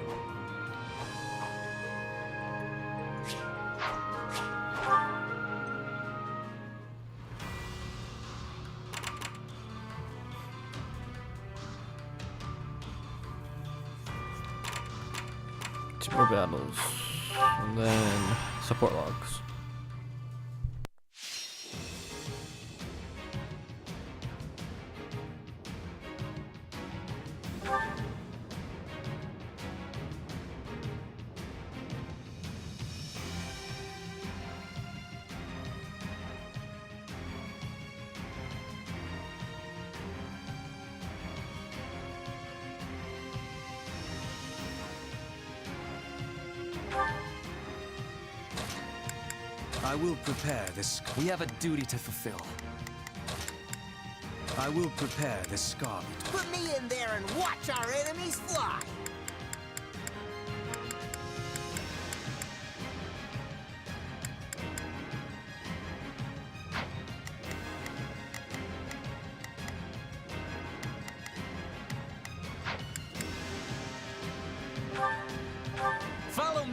Two more battles. And then support logs. I will prepare this. We have a duty to fulfill. I will prepare this scarlet. Put me in there and watch our enemies fly!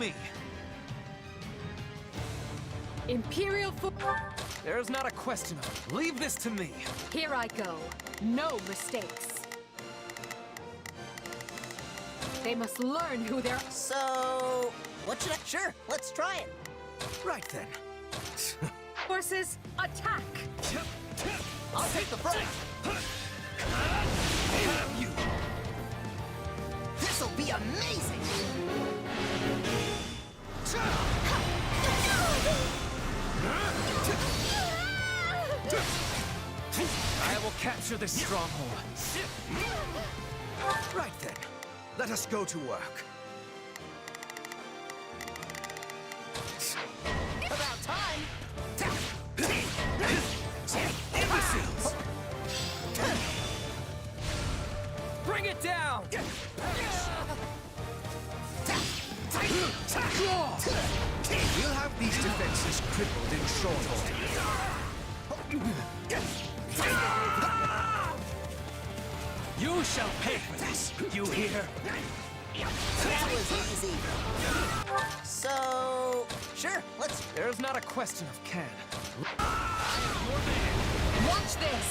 me. Imperial There's not a question of it. Leave this to me. Here I go. No mistakes. They must learn who they're... So, what should I... Sure, let's try it. Right then. Forces, attack! I'll take the brunt. You. This'll be amazing. I will capture this stronghold. Right then. Let us go to work. About time. Imbeciles! Bring it down! We'll have these defenses crippled in short order. You shall pay for this, you hear? That was easy. So, sure, let's... There's not a question of can. Watch this!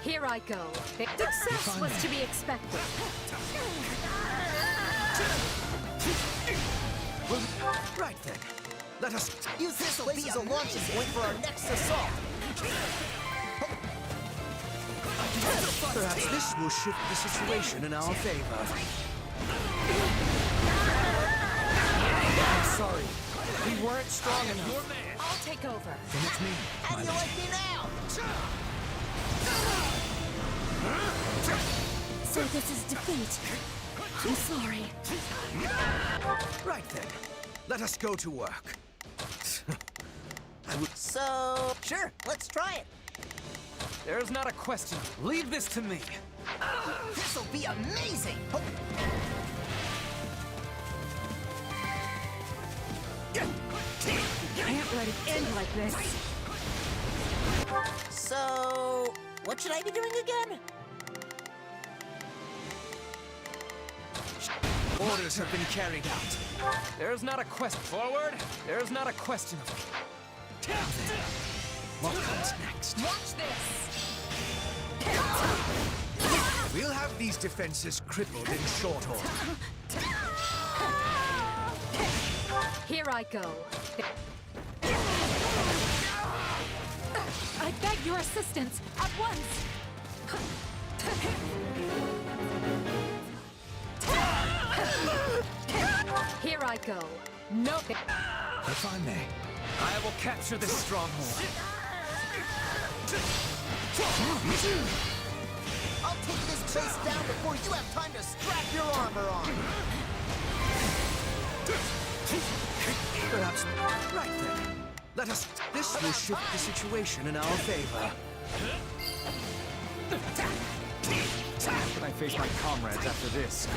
Here I go. Success was to be expected. Right then. Let us use this place as a launching point for our next assault. Perhaps this will shift the situation in our favor. I'm sorry. We weren't strong enough. I'll take over. Then it's me. How do you like me now? So this is defeat. I'm sorry. Right then. Let us go to work. So, sure, let's try it. There's not a question. Leave this to me. This'll be amazing. Can't let it end like this. So, what should I be doing again? Orders have been carried out. There's not a question. Forward! There's not a question of it. What comes next? Watch this! We'll have these defenses crippled in short order. Here I go. I beg your assistance at once. Here I go. No. If I may. I will capture this stronghold. I'll take this place down before you have time to strap your armor on. Perhaps. Right then. Let us. This will shift the situation in our favor. How can I face my comrades after this?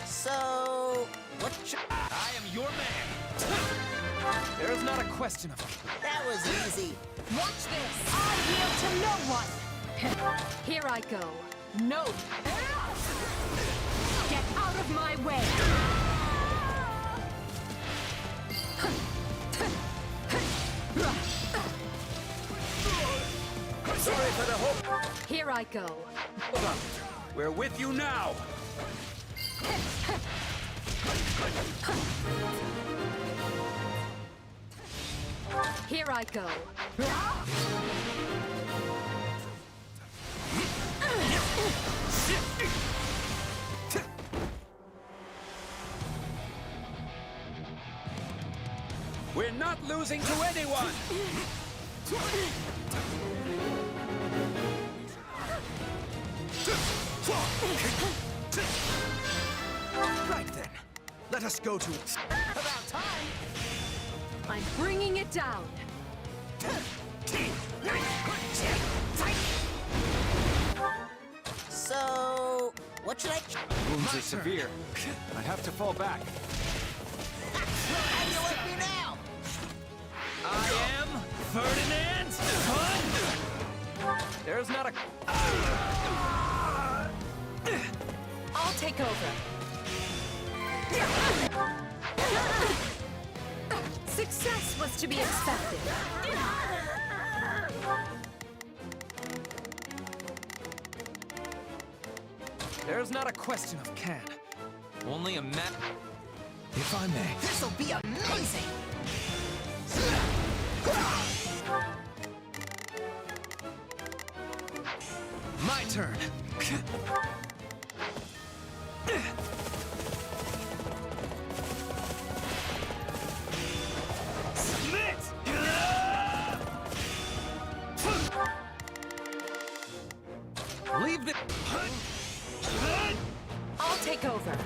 So, what should... I am your man. There's not a question of it. That was easy. Watch this. I yield to no one. Here I go. No. Get out of my way. Sorry for the hope. Here I go. We're with you now. Here I go. We're not losing to anyone. Right then. Let us go to... About time. I'm bringing it down. So, what should I... Wounds are severe. I have to fall back. How do you like me now? I am Ferdinand von There's not a... I'll take over. Success was to be expected. There's not a question of can. Only a If I may. This'll be amazing! My turn. Submit! Leave the... I'll take over.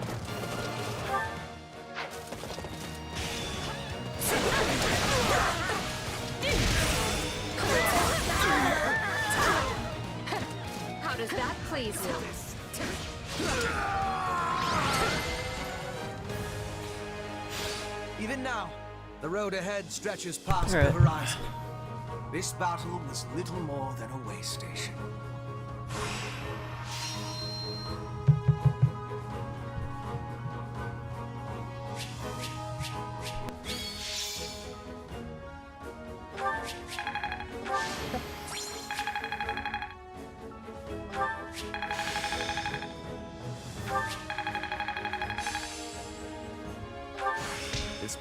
How does that please you? Even now, the road ahead stretches past Alright. the horizon. This battle was little more than a way station. This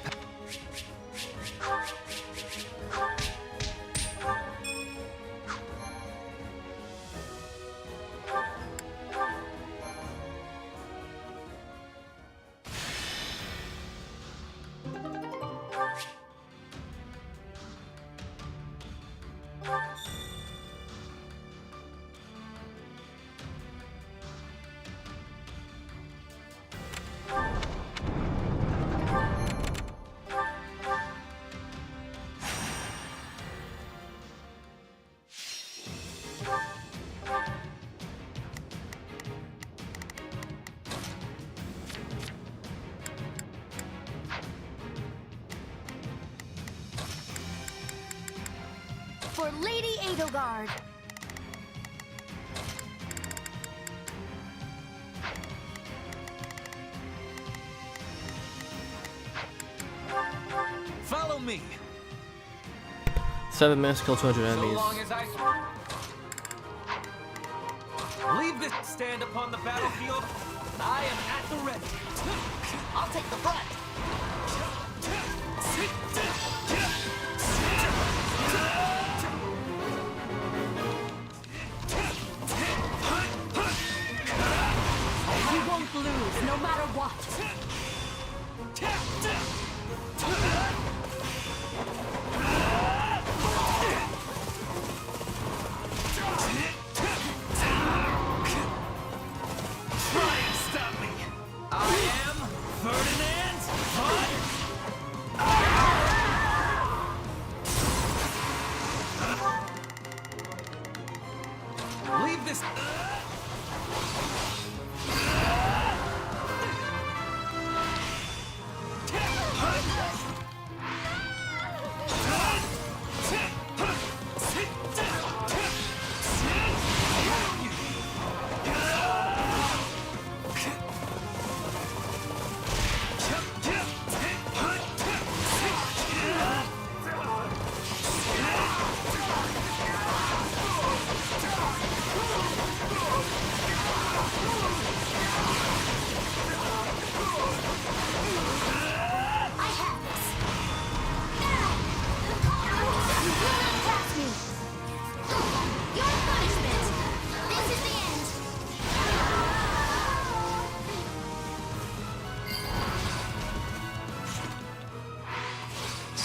For Lady Edelgard. Follow me. 7 minutes, kill 200 So enemies. long as I leave this stand upon the battlefield, I am at the ready. I'll take the front! You won't lose, no matter what. Try and stop me. I am Ferdinand von... Leave this...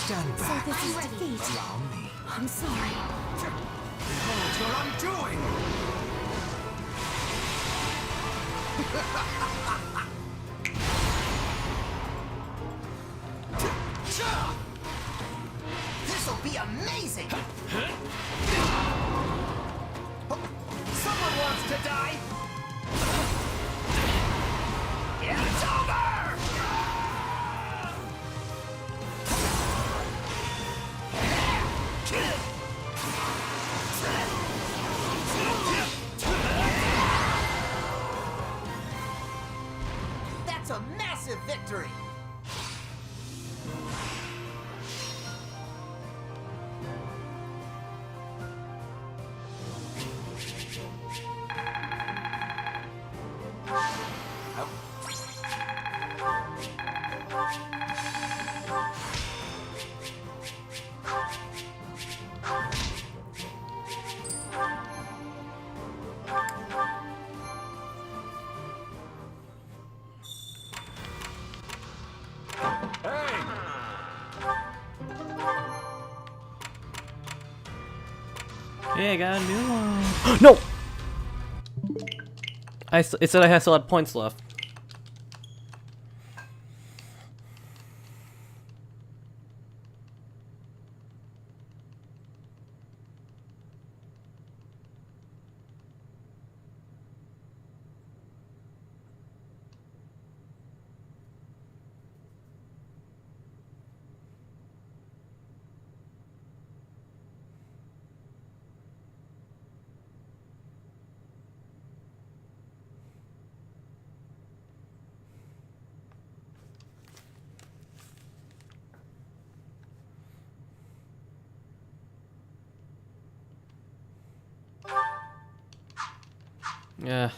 Stand back. This is defeat. Allow me. I'm sorry. Behold your undoing! This'll be amazing! Someone wants to die! It's over! Hey, I got a new one. No! It said I still had points left. Yeah.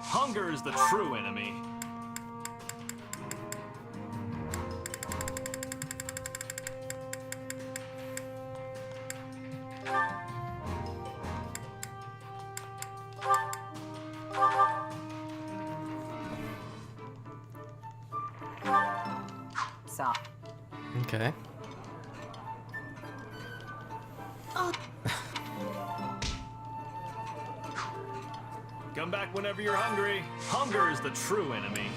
Hunger is the true enemy. So. Okay. Come back whenever you're hungry. Hunger is the true enemy.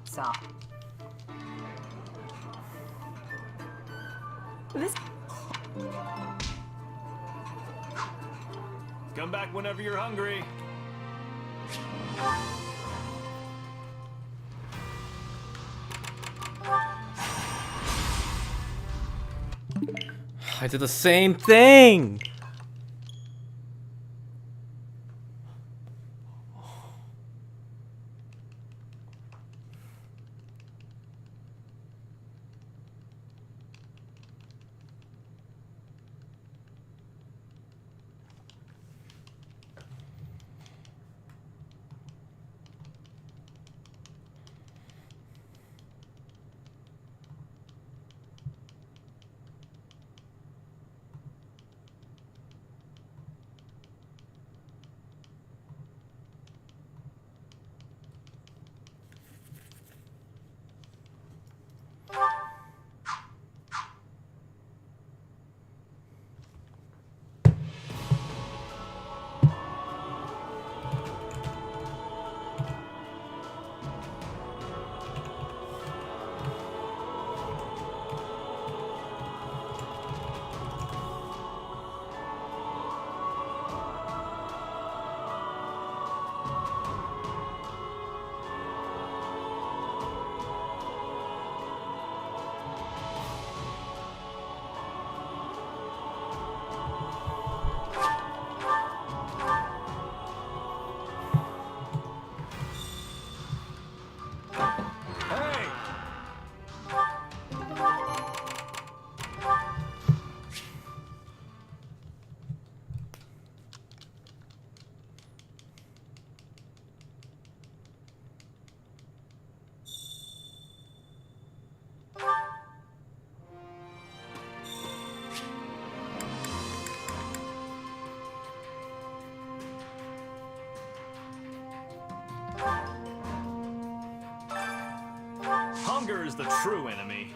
So. This. Come back whenever you're hungry. I did the same thing! Hunger is the true enemy.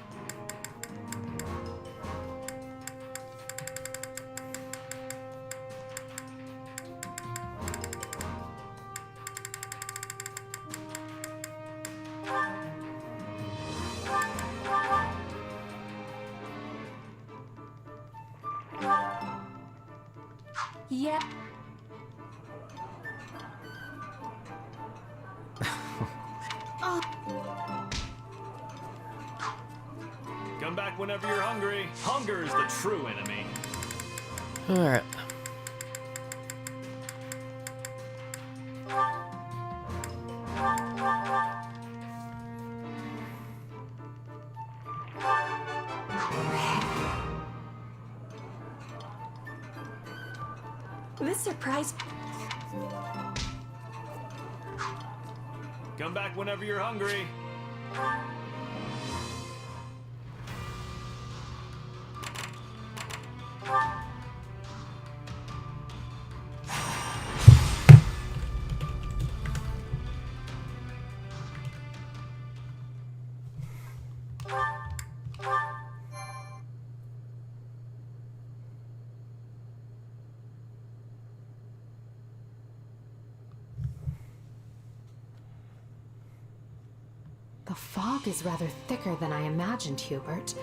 Yeah. Come back whenever you're hungry. Hunger is the true enemy. Alright. This surprise. Come back whenever you're hungry. The fog is rather thicker than I imagined, Hubert.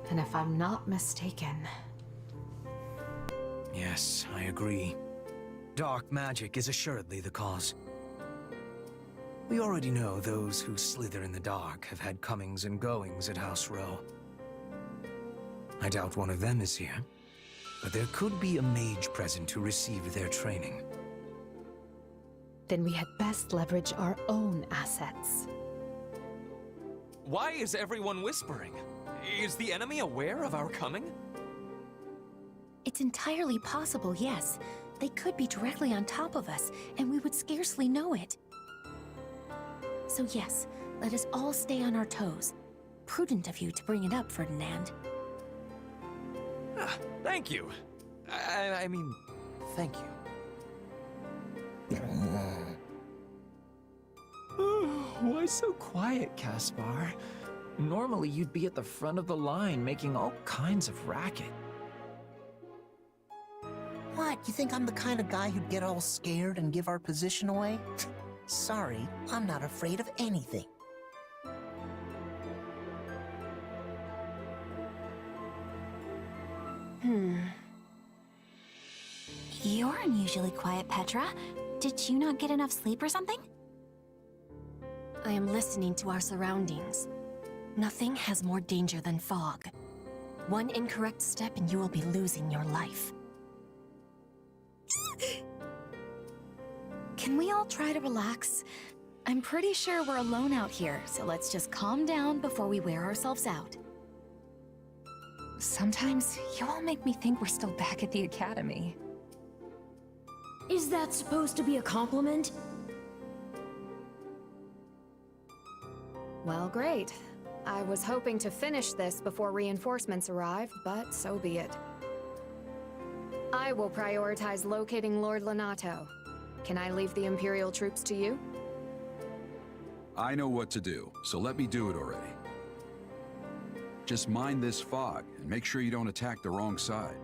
And if I'm not mistaken... Yes, I agree. Dark magic is assuredly the cause. We already know those who slither in the dark have had comings and goings at House Row. I doubt one of them is here, but there could be a mage present to receive their training. Then we had best leverage our own assets. Why is everyone whispering? Is the enemy aware of our coming? It's entirely possible, yes. They could be directly on top of us, and we would scarcely know it. So yes, let us all stay on our toes. Prudent of you to bring it up, Ferdinand. Thank you. I mean, thank you. Why so quiet, Caspar? Normally you'd be at the front of the line making all kinds of racket. What, you think I'm the kind of guy who'd get all scared and give our position away? Sorry, I'm not afraid of anything. You're unusually quiet, Petra. Did you not get enough sleep or something? I am listening to our surroundings. Nothing has more danger than fog. One incorrect step and you will be losing your life. Can we all try to relax? I'm pretty sure we're alone out here, so let's just calm down before we wear ourselves out. Sometimes you all make me think we're still back at the academy. Is that supposed to be a compliment? Well, great. I was hoping to finish this before reinforcements arrived, but so be it. I will prioritize locating Lord Lonato. Can I leave the Imperial troops to you? I know what to do, so let me do it already. Just mind this fog, and make sure you don't attack the wrong side.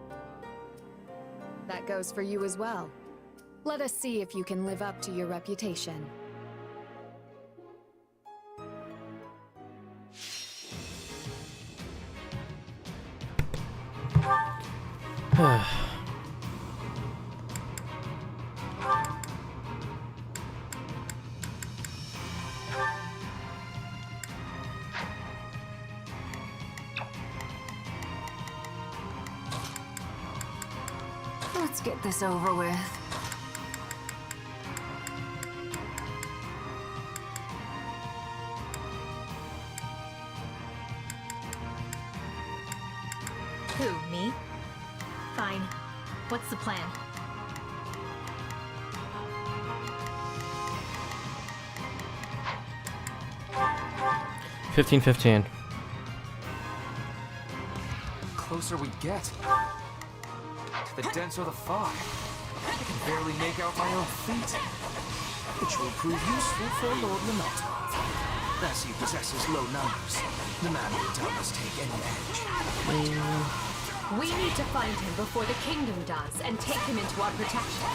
That goes for you as well. Let us see if you can live up to your reputation. Let's get this over with. Who, me? Fine. What's the plan? $15-15. The closer we get to the denser the fog. I can barely make out my own feet. Which will prove useful for Lord Lonato. As he possesses low numbers, the man will tell us take any edge. We need to find him before the kingdom does, and take him into our protection.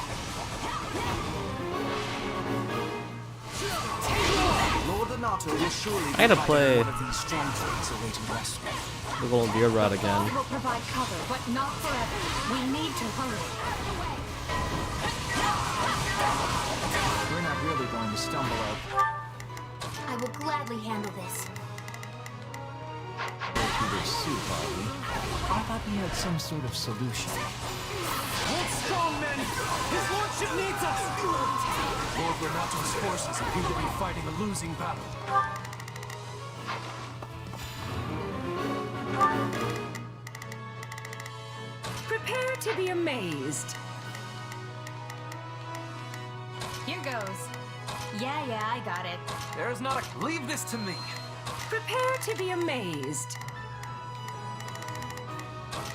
Lord Lonato will surely I gotta be play. one of these strongholds awaiting rescue. The little deer rat again. I will provide cover, but not forever. We need to hurry. We're not really going to stumble out. I will gladly handle this. To this soup, are we? I thought we had some sort of solution. Hold strong, men! His lordship needs us! Lord Renato's forces appear to be fighting a losing battle. Prepare to be amazed. Here goes. Yeah, I got it. There's not a... Leave this to me! Prepare to be amazed.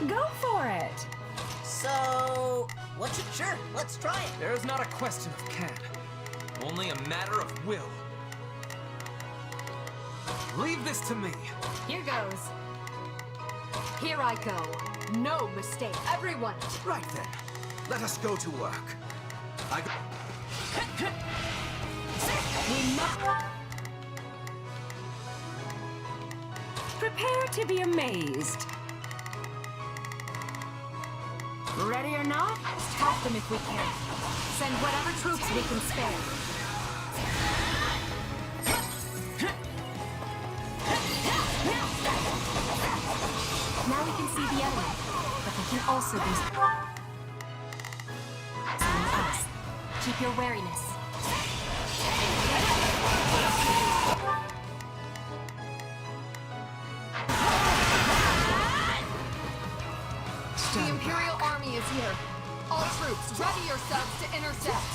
Go for it. So, sure, let's try it. There's not a question of can. Only a matter of will. Leave this to me! Here goes. Here I go. No mistake, everyone. Right then. Let us go to work. We must... Prepare to be amazed. Ready or not, help them if we can. Send whatever troops we can spare. Now we can see the enemy, but they can also be seeing us. Keep your wariness. The Imperial Army is here. All troops, ready yourselves to intercept.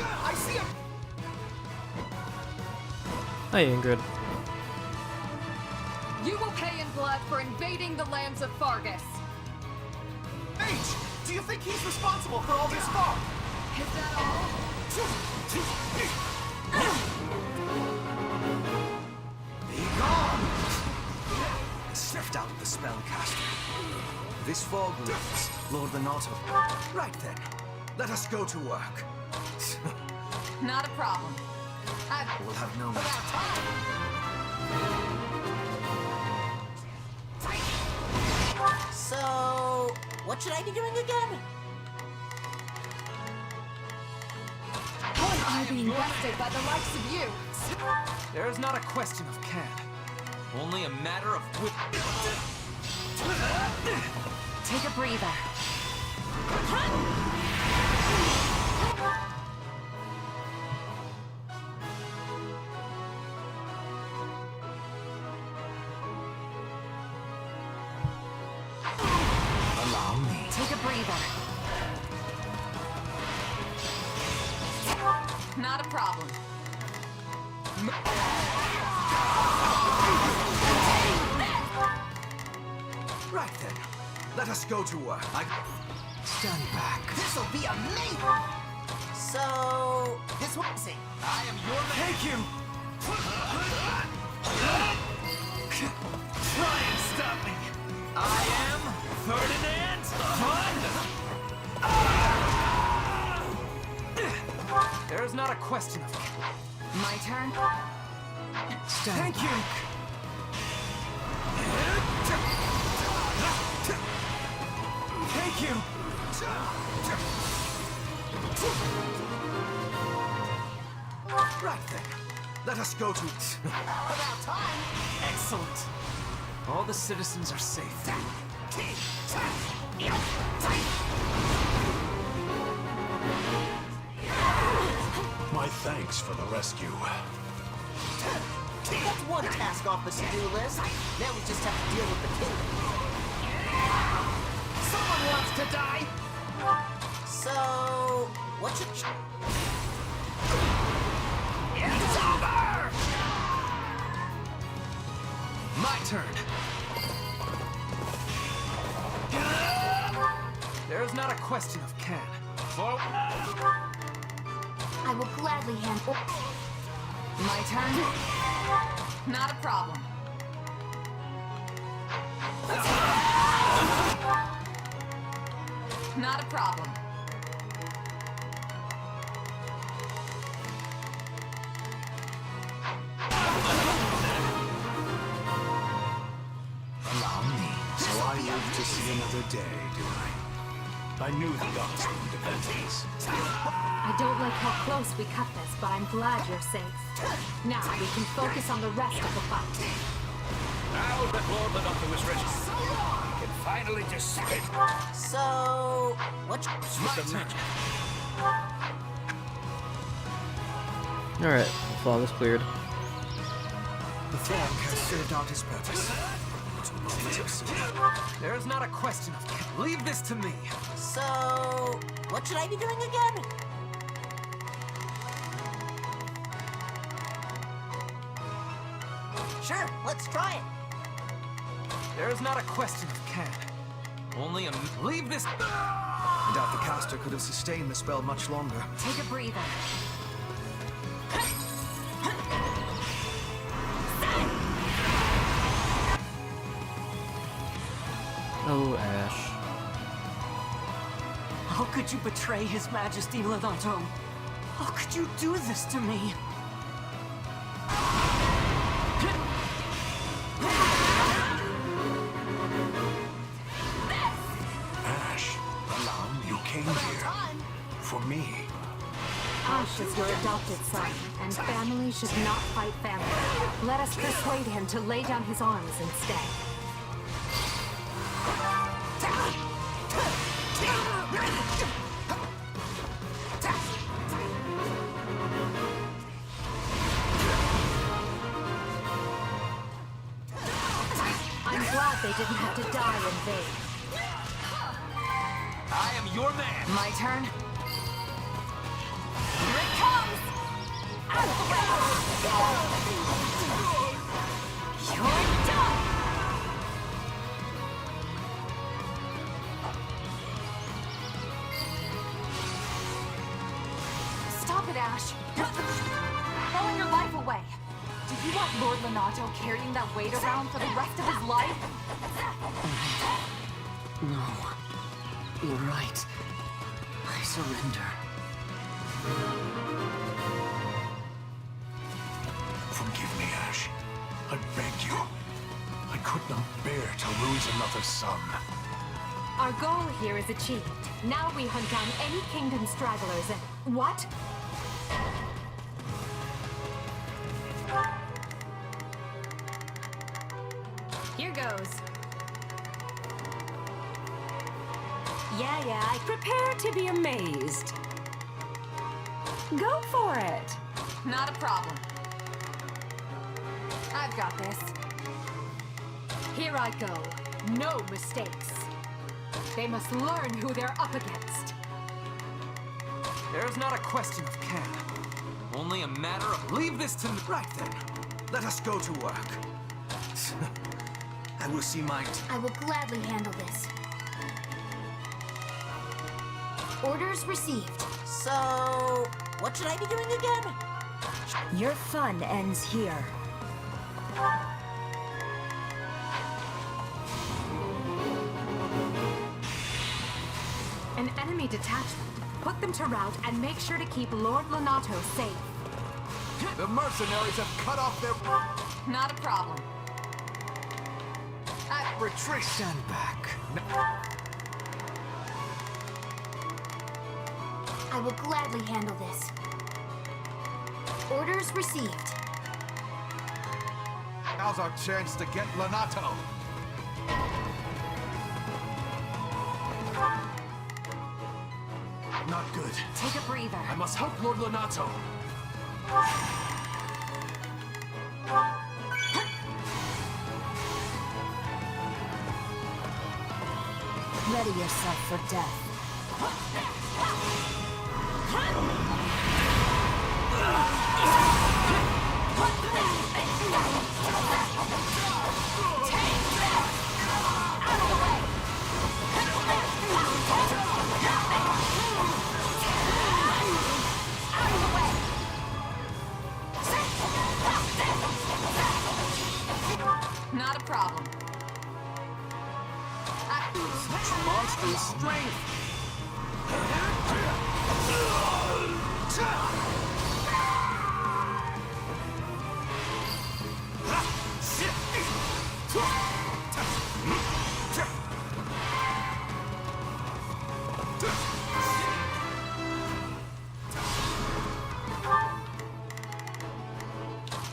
I see him! Hi, Ingrid. You will pay in blood for invading the lands of Fargus. H! Do you think he's responsible for all this fog? Is that all? Be gone! Sniffed out the spellcaster. This fog lifts, Lord Renato. Right then, let us go to work. Not a problem. We'll have no more time. So, what should I be doing again? How am I being bested by the likes of you? There's not a question of can. Only a matter of will. Take a breather. Allow me. Take a breather. Not a problem. Right then, let us go to work. Stand back. This'll be amazing! So, this one's it. I am your man. Take him! Try and stop me. I am Ferdinand Fun! There's not a question of it. My turn? Stand Thank you! Thank you! Right then, let us go to... About time! Excellent! All the citizens are safe. My thanks for the rescue. That's one task off the to-do list. Now we just have to deal with the kingdom. Someone wants to die! So, what should... It's over! My turn. There's not a question of can. I will gladly handle. My turn? Not a problem. Not a problem. Allow me. So I live to see another day, do I? I knew the gods would defend us. I don't like how close we cut this, but I'm glad you're safe. Now we can focus on the rest of the fight. Now that Lord Lonato is rescued, we can finally decide. So, what's the magic? Alright, fog is cleared. The fog has served out his purpose. There is not a question of it. Leave this to me. So, what should I be doing again? Sure, let's try it. There is not a question of can. Only a... Leave this... I doubt the caster could have sustained the spell much longer. Take a breather. Oh, Ash. How could you betray His Majesty Lonato? How could you do this to me? Ash, allow me. You came here for me. Ash is your adopted son, and family should not fight family. Let us persuade him to lay down his arms instead. I'm glad they didn't have to die in vain. I am your man. My turn. Here it comes! Out of the way! You're done! Stop it, Ash. Throwing your life away. Do you want Lord Lonato carrying that weight around for the rest of his life? No. You're right. I surrender. Forgive me, Ash. I beg you. I could not bear to lose another son. Our goal here is achieved. Now we hunt down any kingdom stragglers and... What? Here goes. Yeah, prepare to be amazed. Go for it. Not a problem. I've got this. Here I go. No mistakes. They must learn who they're up against. There is not a question of can. Only a matter of... Leave this to me. Right then. Let us go to work. I will see my... I will gladly handle this. Orders received. So, what should I be doing again? Your fun ends here. An enemy detachment. Put them to rout and make sure to keep Lord Lonato safe. The mercenaries have cut off their... Not a problem. Retreat. Stand back. I will gladly handle this. Orders received. Now's our chance to get Lonato. Not good. Take a breather. I must help Lord Lonato. Ready yourself for death. Not a problem. Such monstrous strength!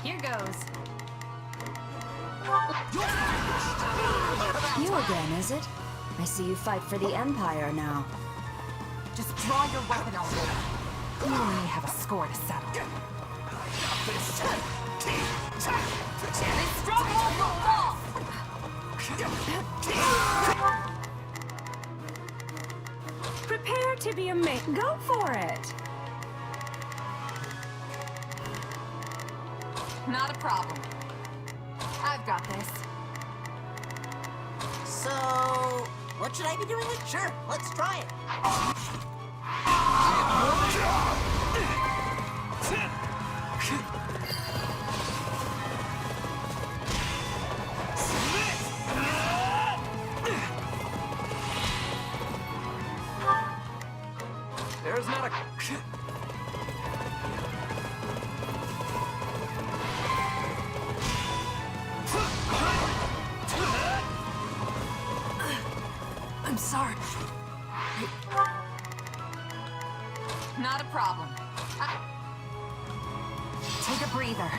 Here goes. You again, is it? I see you fight for the Empire now. Just draw your weapon on me. You and me have a score to settle. This stronghold will fall! Prepare to be amazed. Go for it! Not a problem. I've got this. So, what should I be doing? Sure, let's try it. There's not a... I'm sorry. Not a problem. Take a breather.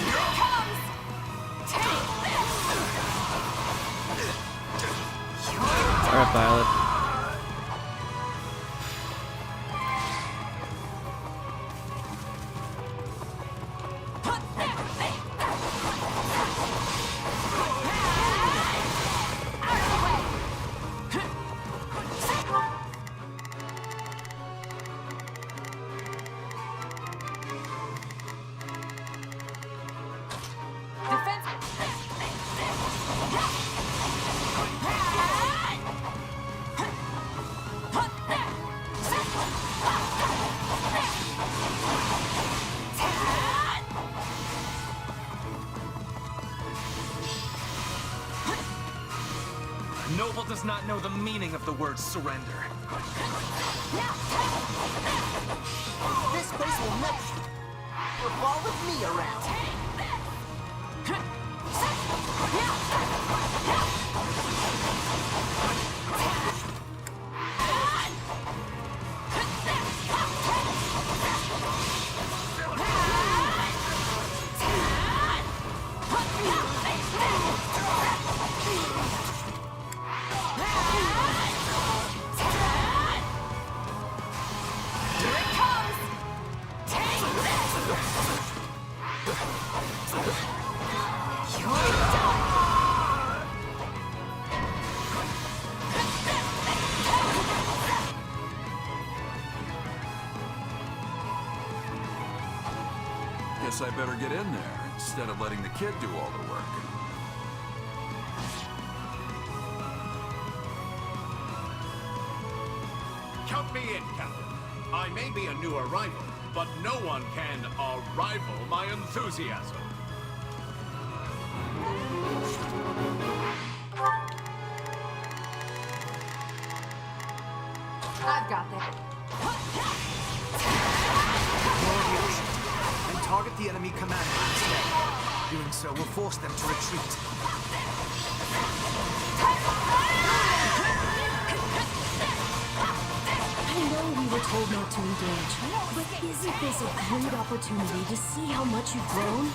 Here it comes! Take this! Alright, Violet. Noble does not know the meaning of the word surrender. This place will never revolve with me around. Guess I better get in there instead of letting the kid do all the work. Count me in, Captain. I may be a new arrival, but no one can rival my enthusiasm. I've got this. And target the enemy commander instead. Doing so will force them to retreat. I know we were told not to engage, but isn't this a great opportunity to see how much you've grown?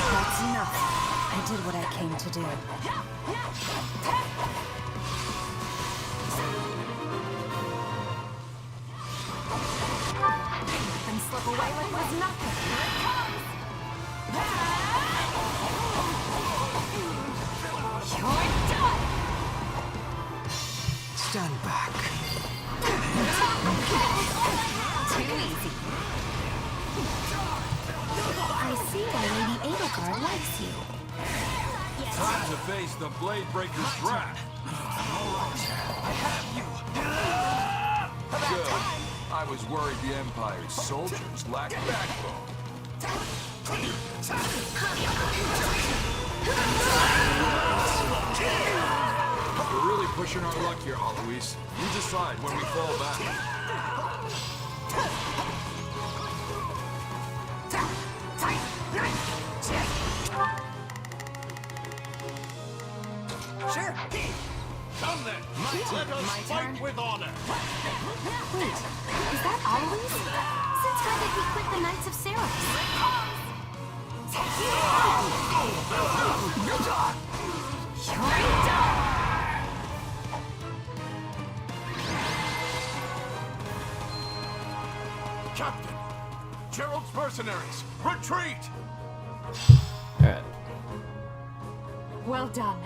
That's enough. I did what I came to do. And slip away like it was nothing. You're done! Stand back. Too easy. I see why Lady Edelgard likes you. Time to face the Blade Breaker's wrath. Good. I was worried the Empire's soldiers lacked backbone. pushing our luck here, Alois. You decide when we fall back. Sure. Come then, let us fight with honor. Wait, is that Alois? Since when did he quit the Knights of Seraph? Captain, Gerald's mercenaries, retreat! Alright. Well done.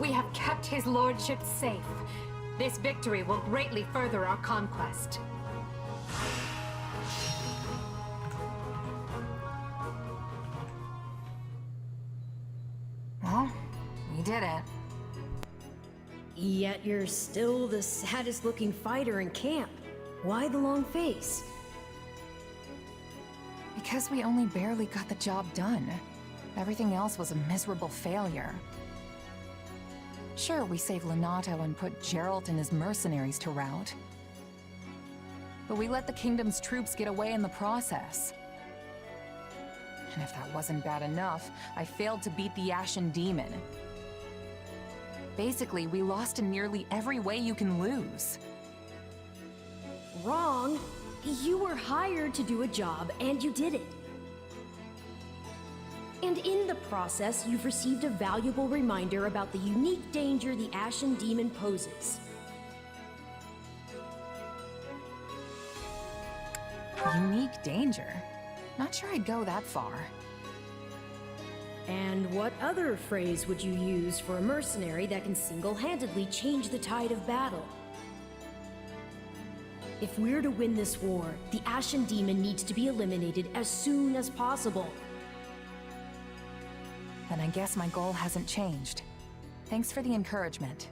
We have kept his lordship safe. This victory will greatly further our conquest. Well, we did it. Yet you're still the saddest looking fighter in camp. Why the long face? Because we only barely got the job done. Everything else was a miserable failure. Sure, we saved Lonato and put Geralt and his mercenaries to rout. But we let the kingdom's troops get away in the process. And if that wasn't bad enough, I failed to beat the Ashen Demon. Basically, we lost in nearly every way you can lose. Wrong. You were hired to do a job, and you did it. And in the process, you've received a valuable reminder about the unique danger the Ashen Demon poses. Unique danger? Not sure I'd go that far. And what other phrase would you use for a mercenary that can single-handedly change the tide of battle? If we're to win this war, the Ashen Demon needs to be eliminated as soon as possible. Then I guess my goal hasn't changed. Thanks for the encouragement.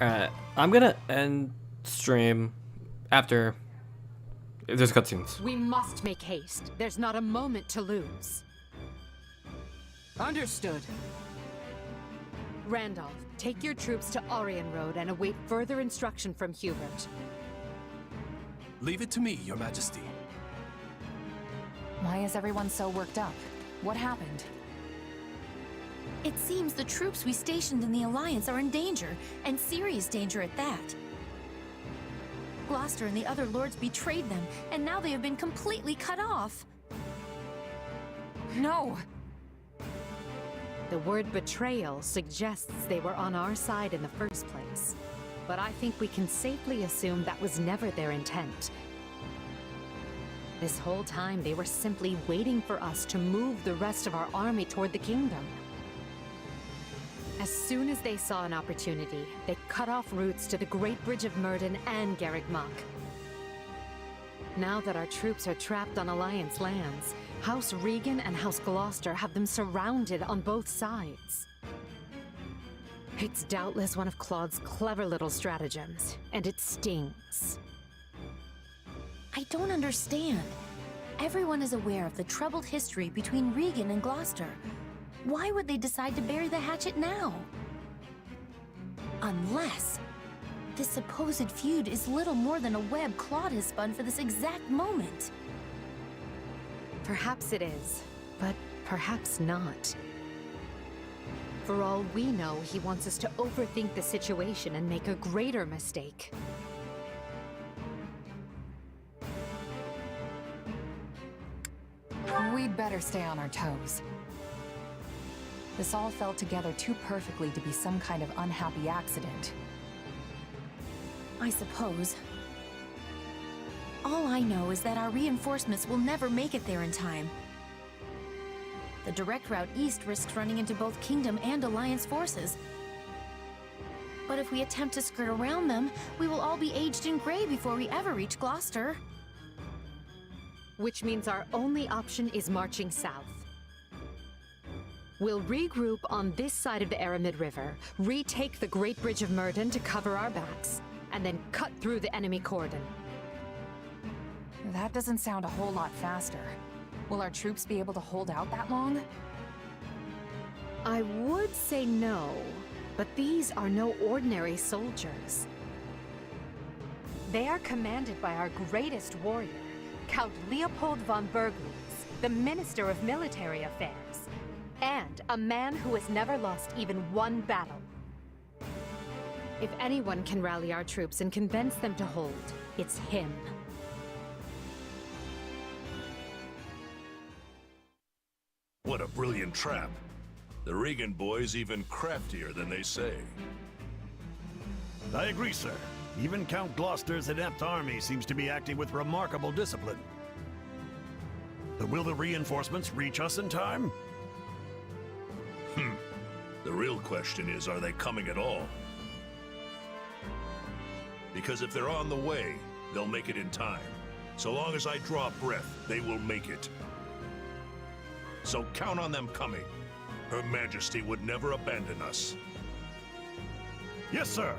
Alright, I'm gonna end stream after there's cutscenes. We must make haste. There's not a moment to lose. Understood. Randolph, take your troops to Orion Road and await further instruction from Hubert. Leave it to me, Your Majesty. Why is everyone so worked up? What happened? It seems the troops we stationed in the Alliance are in danger, and serious danger at that. Gloucester and the other lords betrayed them, and now they have been completely cut off. No! The word betrayal suggests they were on our side in the first place. But I think we can safely assume that was never their intent. This whole time they were simply waiting for us to move the rest of our army toward the kingdom. As soon as they saw an opportunity, they cut off routes to the Great Bridge of Myrddin and Garreg Mach. Now that our troops are trapped on Alliance lands, House Regan and House Gloucester have them surrounded on both sides. It's doubtless one of Claude's clever little stratagems, and it stings. I don't understand. Everyone is aware of the troubled history between Regan and Gloucester. Why would they decide to bury the hatchet now? Unless this supposed feud is little more than a web Claude has spun for this exact moment. Perhaps it is, but perhaps not. For all we know, he wants us to overthink the situation and make a greater mistake. We'd better stay on our toes. This all fell together too perfectly to be some kind of unhappy accident. I suppose. All I know is that our reinforcements will never make it there in time. The direct route east risks running into both Kingdom and Alliance forces. But if we attempt to skirt around them, we will all be aged and gray before we ever reach Gloucester. Which means our only option is marching south. We'll regroup on this side of the Aramid River, retake the Great Bridge of Myrden to cover our backs, and then cut through the enemy cordon. That doesn't sound a whole lot faster. Will our troops be able to hold out that long? I would say no, but these are no ordinary soldiers. They are commanded by our greatest warrior, Count Leopold von Bergliez, the Minister of Military Affairs, and a man who has never lost even one battle. If anyone can rally our troops and convince them to hold, it's him. What a brilliant trap. The Regan boys even craftier than they say. I agree, sir. Even Count Gloucester's inept army seems to be acting with remarkable discipline. But will the reinforcements reach us in time? The real question is, are they coming at all? Because if they're on the way, they'll make it in time. So long as I draw breath, they will make it. So count on them coming. Her Majesty would never abandon us. Yes, sir.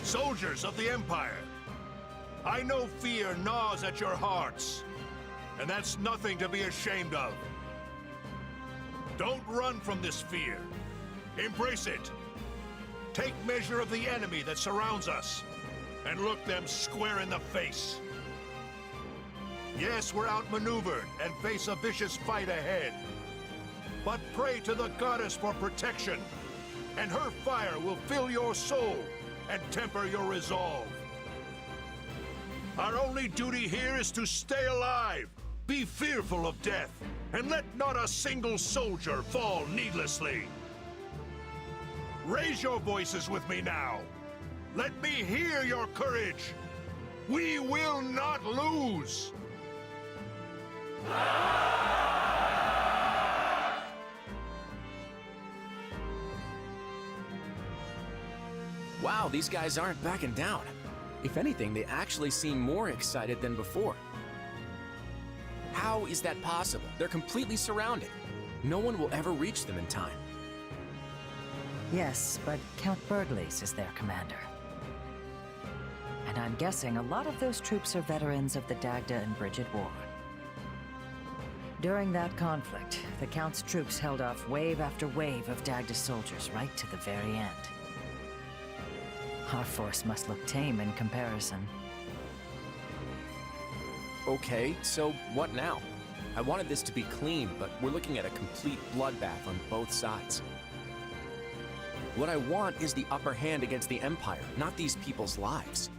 Soldiers of the Empire, I know fear gnaws at your hearts, and that's nothing to be ashamed of. Don't run from this fear. Embrace it. Take measure of the enemy that surrounds us, and look them square in the face. Yes, we're outmaneuvered and face a vicious fight ahead. But pray to the goddess for protection, and her fire will fill your soul and temper your resolve. Our only duty here is to stay alive, be fearful of death, and let not a single soldier fall needlessly. Raise your voices with me now. Let me hear your courage. We will not lose. Wow, these guys aren't backing down. If anything, they actually seem more excited than before. How is that possible? They're completely surrounded. No one will ever reach them in time. Yes, but Count Bergliez is their commander. And I'm guessing a lot of those troops are veterans of the Dagda and Bridget War. During that conflict, the Count's troops held off wave after wave of Dagda soldiers right to the very end. Our force must look tame in comparison. Okay, so what now? I wanted this to be clean, but we're looking at a complete bloodbath on both sides. What I want is the upper hand against the Empire, not these people's lives.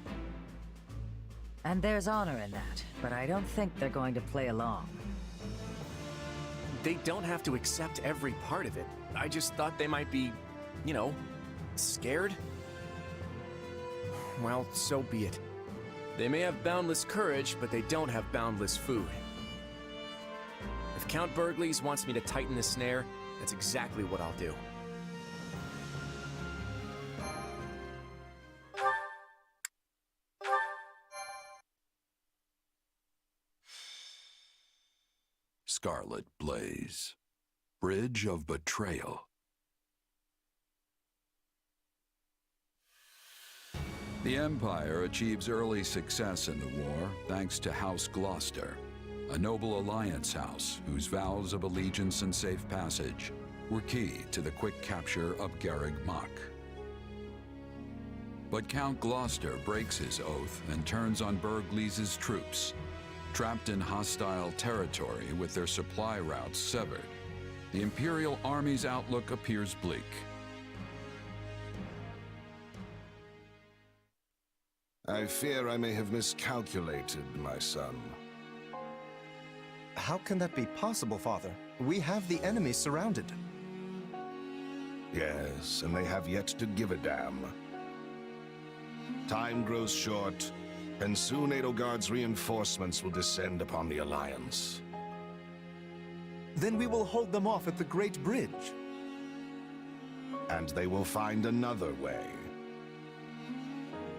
And there's honor in that, but I don't think they're going to play along. They don't have to accept every part of it. I just thought they might be, you know, scared. Well, so be it. They may have boundless courage, but they don't have boundless food. If Count Bergliez wants me to tighten the snare, that's exactly what I'll do. Scarlet Blaze. Bridge of Betrayal. The Empire achieves early success in the war thanks to House Gloucester, a noble alliance house whose vows of allegiance and safe passage were key to the quick capture of Garreg Mach. But Count Gloucester breaks his oath and turns on Bergliez's troops. Trapped in hostile territory with their supply routes severed, the Imperial Army's outlook appears bleak. I fear I may have miscalculated, my son. How can that be possible, Father? We have the enemy surrounded. Yes, and they have yet to give a damn. Time grows short, and soon Edelgard's reinforcements will descend upon the Alliance. Then we will hold them off at the Great Bridge. And they will find another way.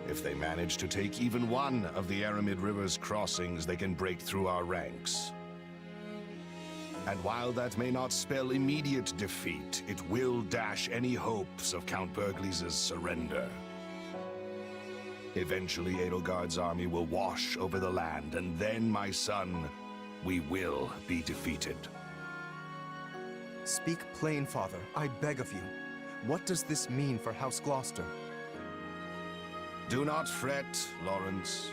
If they manage to take even one of the Aramid River's crossings, they can break through our ranks. And while that may not spell immediate defeat, it will dash any hopes of Count Burgles' surrender. Eventually, Edelgard's army will wash over the land, and then, my son, we will be defeated. Speak plain, Father. I beg of you. What does this mean for House Gloucester? Do not fret, Lawrence.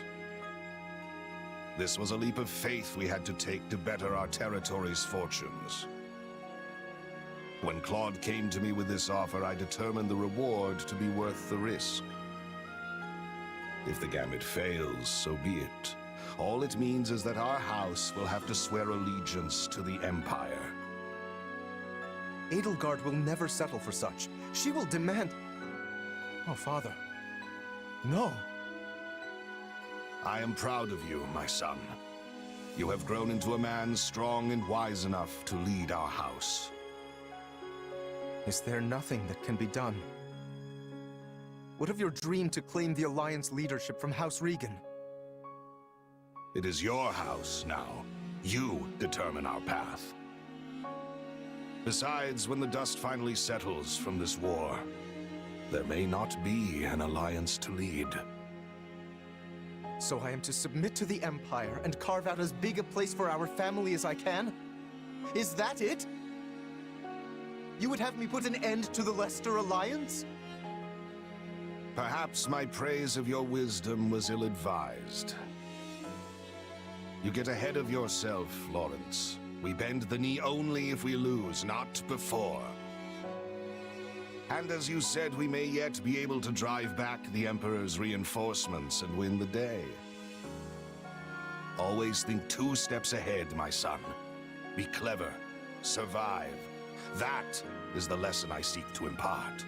This was a leap of faith we had to take to better our territory's fortunes. When Claude came to me with this offer, I determined the reward to be worth the risk. If the gambit fails, so be it. All it means is that our house will have to swear allegiance to the Empire. Edelgard will never settle for such. She will demand... Oh, Father. No. I am proud of you, my son. You have grown into a man strong and wise enough to lead our house. Is there nothing that can be done? What of your dream to claim the Alliance leadership from House Regan? It is your house now. You determine our path. Besides, when the dust finally settles from this war, there may not be an Alliance to lead. So I am to submit to the Empire and carve out as big a place for our family as I can? Is that it? You would have me put an end to the Leicester Alliance? Perhaps my praise of your wisdom was ill-advised. You get ahead of yourself, Lawrence. We bend the knee only if we lose, not before. And as you said, we may yet be able to drive back the Emperor's reinforcements and win the day. Always think 2 steps ahead, my son. Be clever. Survive. That is the lesson I seek to impart.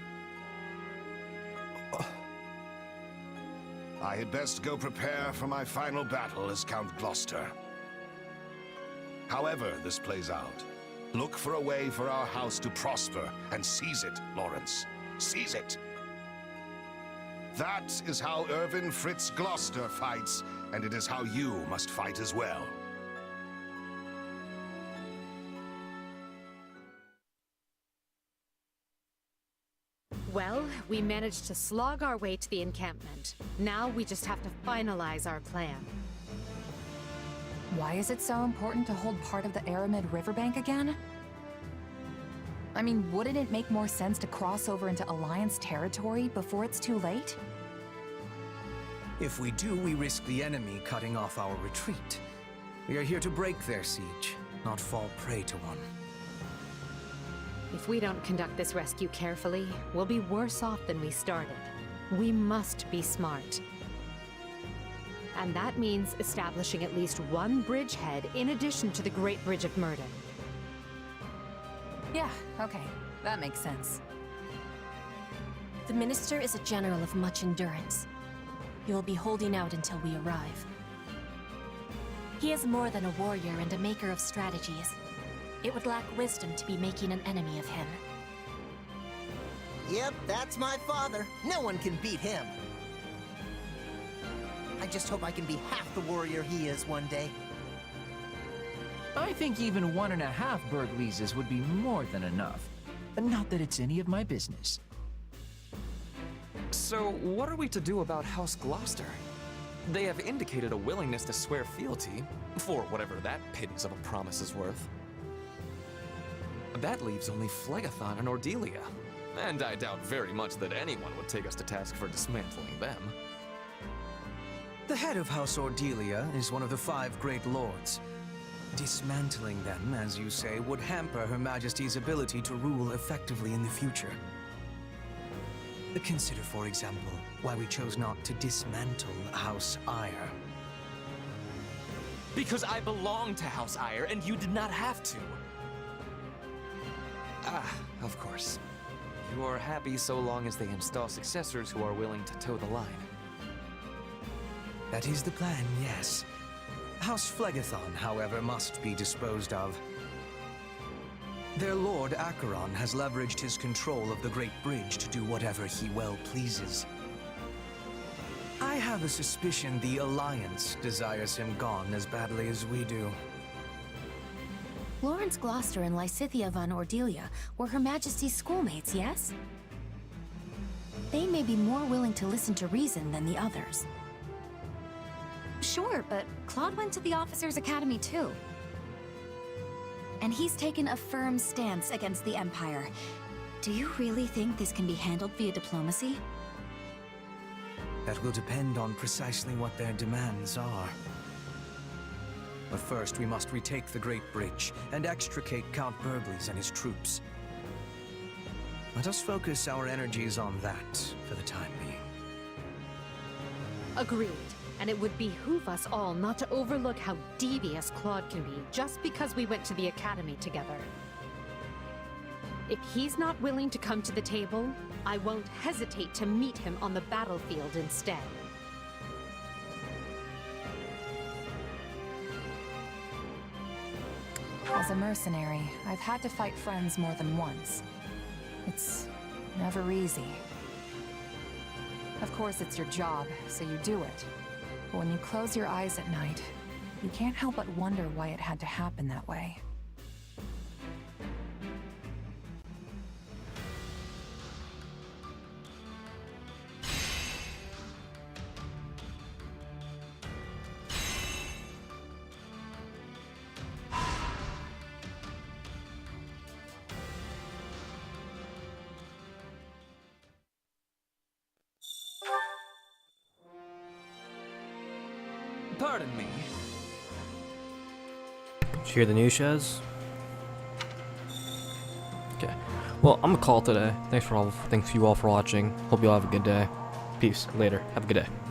I had best go prepare for my final battle as Count Gloucester. However this plays out, look for a way for our house to prosper and seize it, Lawrence. Seize it! That is how Irvin Fritz Gloucester fights, and it is how you must fight as well. Well, we managed to slog our way to the encampment. Now we just have to finalize our plan. Why is it so important to hold part of the Aramid riverbank again? I mean, wouldn't it make more sense to cross over into Alliance territory before it's too late? If we do, we risk the enemy cutting off our retreat. We are here to break their siege, not fall prey to one. If we don't conduct this rescue carefully, we'll be worse off than we started. We must be smart. And that means establishing at least one bridgehead in addition to the Great Bridge of Murden. Yeah, okay. That makes sense. The Minister is a general of much endurance. He will be holding out until we arrive. He is more than a warrior and a maker of strategies. It would lack wisdom to be making an enemy of him. Yep, that's my father. No one can beat him. I just hope I can be half the warrior he is one day. I think even 1.5 Burgleses would be more than enough. Not that it's any of my business. So, what are we to do about House Gloucester? They have indicated a willingness to swear fealty, for whatever that pittance of a promise is worth. That leaves only Phlegathon and Ordelia, and I doubt very much that anyone would take us to task for dismantling them. The head of House Ordelia is one of the 5 great lords. Dismantling them, as you say, would hamper Her Majesty's ability to rule effectively in the future. Consider, for example, why we chose not to dismantle House Eyre. Because I belong to House Eyre, and you did not have to. Ah, of course. You are happy so long as they install successors who are willing to toe the line. That is the plan, yes. House Phlegathon, however, must be disposed of. Their Lord Acheron has leveraged his control of the Great Bridge to do whatever he well pleases. I have a suspicion the Alliance desires him gone as badly as we do. Lawrence Gloucester and Lysithea von Ordelia were Her Majesty's schoolmates, yes? They may be more willing to listen to reason than the others. Sure, but Claude went to the Officers' Academy too. And he's taken a firm stance against the Empire. Do you really think this can be handled via diplomacy? That will depend on precisely what their demands are. But first, we must retake the Great Bridge and extricate Count Burgles and his troops. Let us focus our energies on that for the time being. Agreed. And it would behoove us all not to overlook how devious Claude can be just because we went to the Academy together. If he's not willing to come to the table, I won't hesitate to meet him on the battlefield instead. As a mercenary, I've had to fight friends more than once. It's never easy. Of course, it's your job, so you do it. But when you close your eyes at night, you can't help but wonder why it had to happen that way. Pardon me. Did you hear the news, Shaz? Okay. Well, I'm gonna call it today. Thanks you all for watching. Hope you all have a good day. Peace. Later. Have a good day.